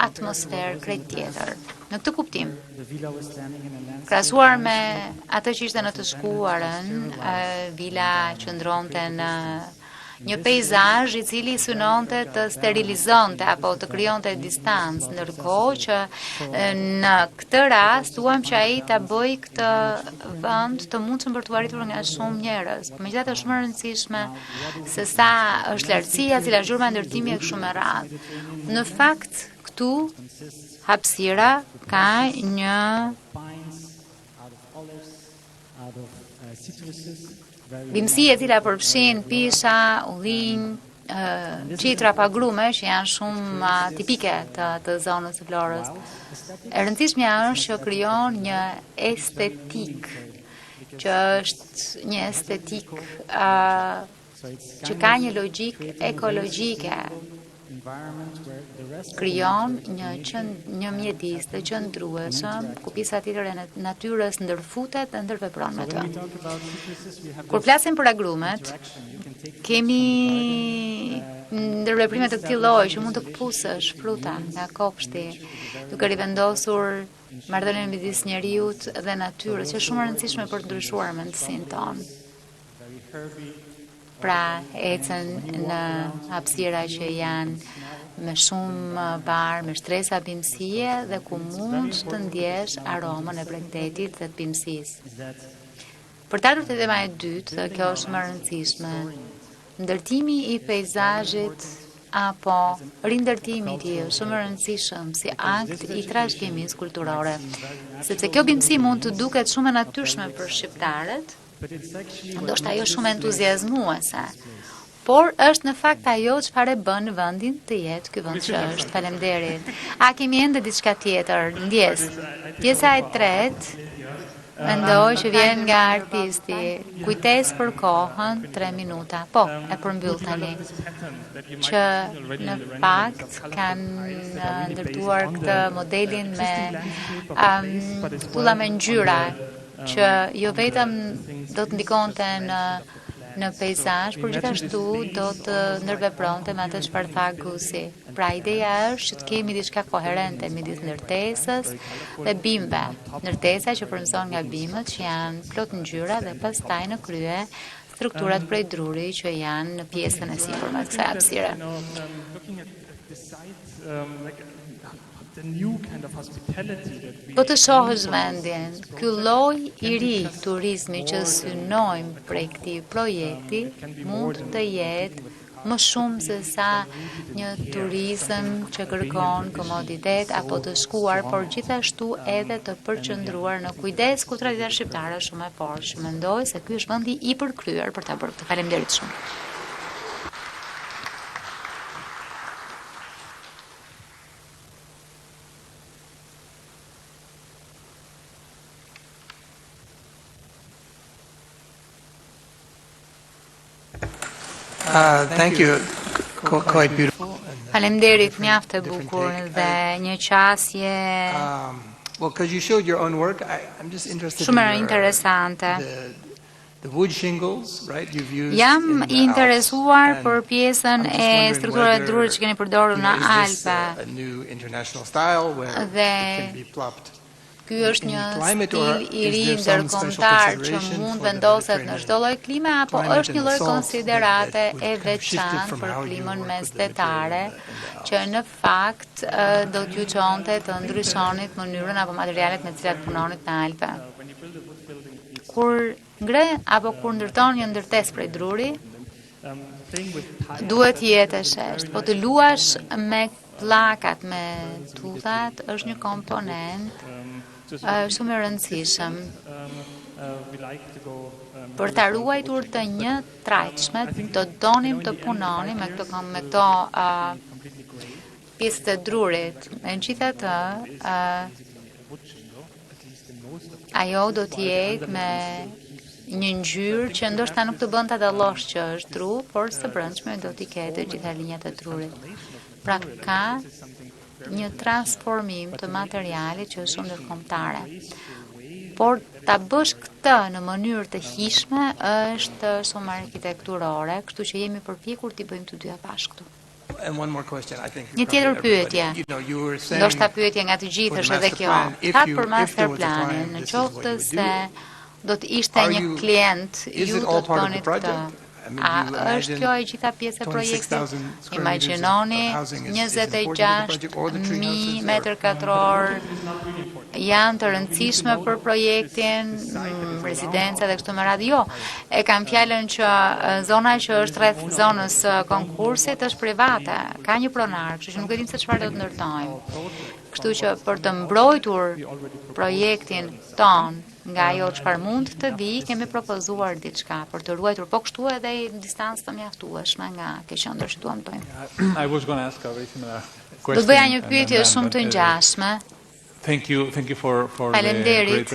atmosferë krejt tjetër. Në këtë kuptim, krahasuar me atë që ishte në të shkuarën, vila qëndronte në një peizazh i cili synonte të sterilizonte apo të krijonte distancë, ndërkohë që në këtë rast duam që ai ta bëj këtë vend të mundshëm për të arritur nga shumë njerëz. Megjithatë është shumë e rëndësishme se sa është lartësia, cila është gjurma e ndërtimit e kështu me radhë. Në fakt, këtu hapësira ka një bimësi e cila përfshin pisha, ullinj, qitra pa grume që janë shumë tipike të zonës së Florës. E rëndësishmja është që krijon një estetik që është një estetik që ka një logjik ekologjike. Krijon një mjedis të qëndrueshëm ku pjesa tjetër e natyrës ndërfutet dhe ndërvepron me të. Kur flasim për agrumet, kemi ndërveprime të këtij lloji që mund të këpusësh fruta nga kopshti, duke rivendosur marrëdhënien midis njeriut dhe natyrës, që është shumë e rëndësishme për të ndryshuar mendësinë tonë. Pra, ecën në hapësira që janë me shumë bar, me shtresa bimësie dhe ku mund të ndjesh aromën e bregdetit dhe të bimësisë. Për të ardhur te tema e dytë, dhe kjo është më e rëndësishme, ndërtimi i peizazhit apo rindërtimi i tij është shumë i rëndësishëm si akt i trashëgimisë kulturore, sepse kjo bimësi mund të duket shumë e natyrshme për shqiptarët, ndoshta ajo shumë entuziazmuese, por është në fakt ajo çfarë bën vendin të jetë ky vend që është. Faleminderit. A kemi ende diçka tjetër? Ndjes. Pjesa e tretë mendoj që vjen nga artisti. Kujtesë për kohën, 3 minuta. Po, e përmbyll tani. Që në fakt kanë ndërtuar këtë modelin me pulla me ngjyra, që jo vetëm do të ndikonte në peizazh, por gjithashtu do të ndërvepronte me atë çfarë tha Gusi. Pra ideja është që të kemi diçka koherente midis ndërtesës dhe bimëve. Ndërtesa që frymëzon nga bimët që janë plot ngjyra dhe pastaj në krye strukturat prej druri që janë në pjesën e sipërme të kësaj hapësire. Po të shohësh vendin, ky lloj i ri turizmi që synojmë prej këtij projekti mund të jetë më shumë se sa një turizëm që kërkon komoditet apo të shkuar, por gjithashtu edhe të përqendruar në kujdes ku tradita shqiptare është shumë e fortë. Mendoj se ky është vendi i përkryer për ta bërë këtë. Faleminderit shumë. Thank you. Quite beautiful. Faleminderit, mjaft e bukur dhe një qasje well, because you showed your own work, I'm just interested shumë in interesante. the wood shingles, right? You've used Jam in the interesuar Alps, për pjesën and e I'm just strukturave wondering drurit që keni përdorur në is this Alpa. a new international style where it can be plopped? Ky është një stil i ri ndërkombëtar që mund vendoset në çdo lloj klime apo është një lloj konsiderate e veçantë për klimën mesdhetare që në fakt do t'ju çonte të ndryshonit mënyrën apo materialet me të cilat punonit në Alpe. Kur ngre apo kur ndërton një ndërtesë prej druri, duhet jetë e sheshtë, po të luash me pllakat, me tuthat është një komponent shumë i rëndësishëm. Për ta ruajtur të një trajtshme, do donim të punonim me këto pjesët e drurit. Megjithatë, ajo do të jetë me një ngjyrë që ndoshta nuk të bën ta dallosh që është dru, por së brendshme do t'i ketë të gjitha linjat e drurit. Pra ka një transformim të materialit që është shumë ndërkombëtare. Por ta bësh këtë në mënyrë të hishme është shumë arkitekturore, kështu që jemi përpjekur t'i bëjmë të dyja bashkë këtu. Një tjetër pyetje, ndoshta pyetje nga të gjithë është edhe kjo. Çfarë për masterplanin, në qoftë se do të ishte një klient, ju do të bënit këtë? A është kjo e gjitha pjesë e projektit? Imagjinoni 26.000 metër katror janë të rëndësishme për projektin, rezidenca dhe kështu me radhë. Jo, e kam fjalën që zona që është rreth zonës konkursit është private, ka një pronar, kështu që nuk e dim se çfarë do të ndërtojmë. Kështu që për të mbrojtur projektin ton nga ajo çfarë mund të vi, kemi propozuar diçka për të ruajtur, po kështu edhe në distancë të mjaftueshme nga kjo qendër që duam të bëjmë. Do bëja një pyetje shumë të ngjashme. Thank you for Faleminderit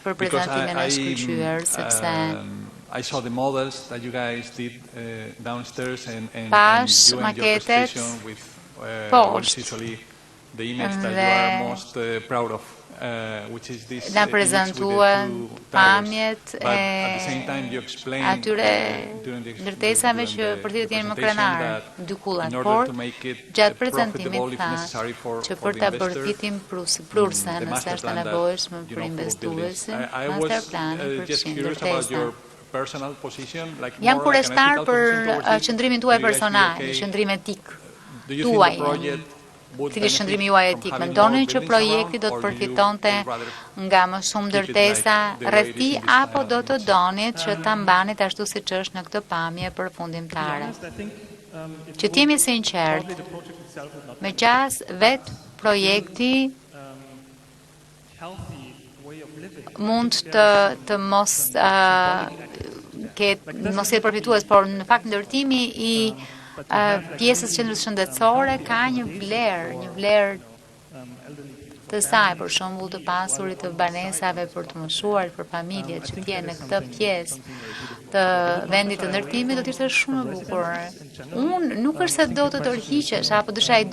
për prezantimin e shkëlqyer, sepse I saw the models that you guys did downstairs and pash you and your maketet presentation with poshtë the image that you are most proud of. Which is this na prezentuan pamjet e atyre ndërtesave që për të jenë më krenare, dy kullat, por gjatë prezantimit tha që për ta bërë vitin prurse nëse është nevojshme për investuesin, masterplani përfshin ndërtesa. Jam kureshtar për qëndrimin tuaj personal, qëndrim etik tuaj. Cili është qëndrimi juaj etik? Mendoni që projekti do të përfitonte nga më shumë ndërtesa rreth tij apo do të donit që ta mbanit ashtu siç është në këtë pamje përfundimtare? Që t'jemi sinqert, me qas vet projekti mund të mos jetë përfitues, por në fakt ndërtimi i pjesës qendrës shëndetësore ka një vlerë të saj, për shembull të pasurit të banesave për të moshuar, për familjet që t'jenë në këtë pjesë të vendit të ndërtimit, do të ishte shumë e bukur. Unë nuk është se do të tërhiqesh apo dësha i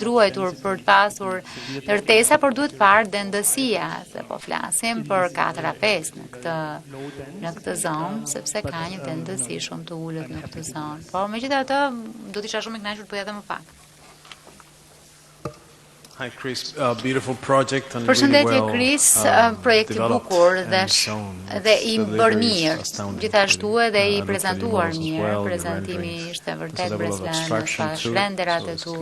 druajtur për të pasur ndërtesa, por duhet parë dendësia, se po flasim për 4-5 në këtë zonë, sepse ka një dendësi shumë të ulët në këtë zonë. Por megjithatë do të isha shumë i kënaqur të bëja edhe më pak. Hi Chris, beautiful project and Përshëndetje Chris, projekt I bukur dhe I bërë mirë, gjithashtu edhe I prezantuar mirë, prezantimi ishte vërtet brezlan, pash renderat e tu,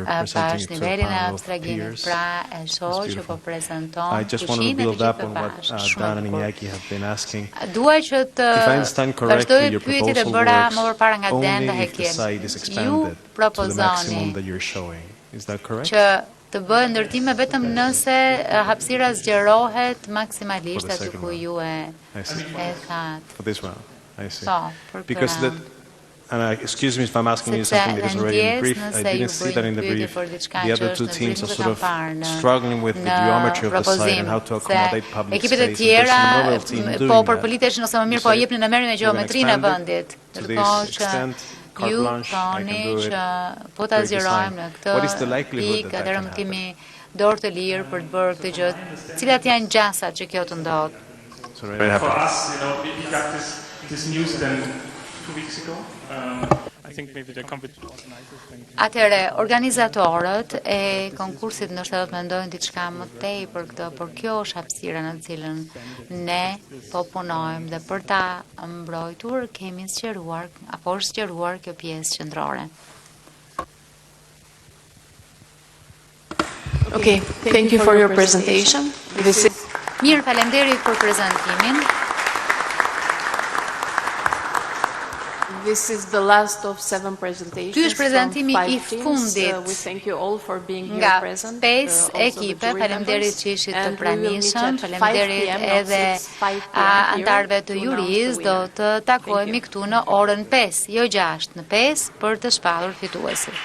pash nivelin e abstragimit, pra e shoh që po prezanton pushinë e të gjithë bashkë, shumë. Dua që të vazhdoj pyetjet e bëra më përpara nga Dan dhe Hekel. Ju propozoni që të bëhet ndërtime vetëm nëse hapësira zgjerohet maksimalisht aty ku ju e thatë. And excuse me if I'm asking you something that is already in brief. I didn't see that in the brief. The other two teams are sort of struggling with the geometry of the site and how to accommodate public space. Ekipet e tjera po përpilitesh ose më mirë po jepnin në merrin me gjeometrinë e vendit. Ndërkohë që ju thoni që po ta zgjerojmë në këtë pikë, atëherë më kemi dorë të lirë për të bërë këtë gjë. Cilat janë gjasat që kjo të ndodhë? For us, we got this news then 2 weeks ago. I think maybe the organizers think. Atëherë, organizatorët e konkursit ndoshta do të mendojnë diçka më tej për këtë, por kjo është hapësira në cilën ne po punojmë dhe për ta mbrojtur kemi sqaruar apo është sqaruar kjo pjesë qendrore. Okay, thank you for your presentation. Mirë, faleminderit për prezantimin. This is the last of 7 presentations. Ky është prezantimi I fundit We thank you all for being here nga present. 5 ekipe, faleminderit që ishit të pranishëm, faleminderit edhe antarëve të juris, do të takohemi këtu në orën 5, jo 6, në 5 për të shpallur fituesin.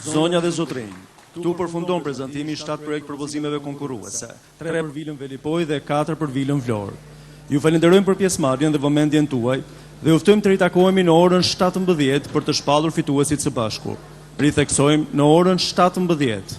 Zonja dhe zotrinj, këtu përfundon prezantimi I 7 projekt propozimeve konkurruese, 3 për vilën Velipoj dhe 4 për vilën Vlorë. Ju falenderojmë për pjesëmarrjen dhe vëmendjen tuaj dhe ju ftojmë të ritakohemi në orën 17 për të shpallur fituesit së bashku. Ritheksojmë në orën 17.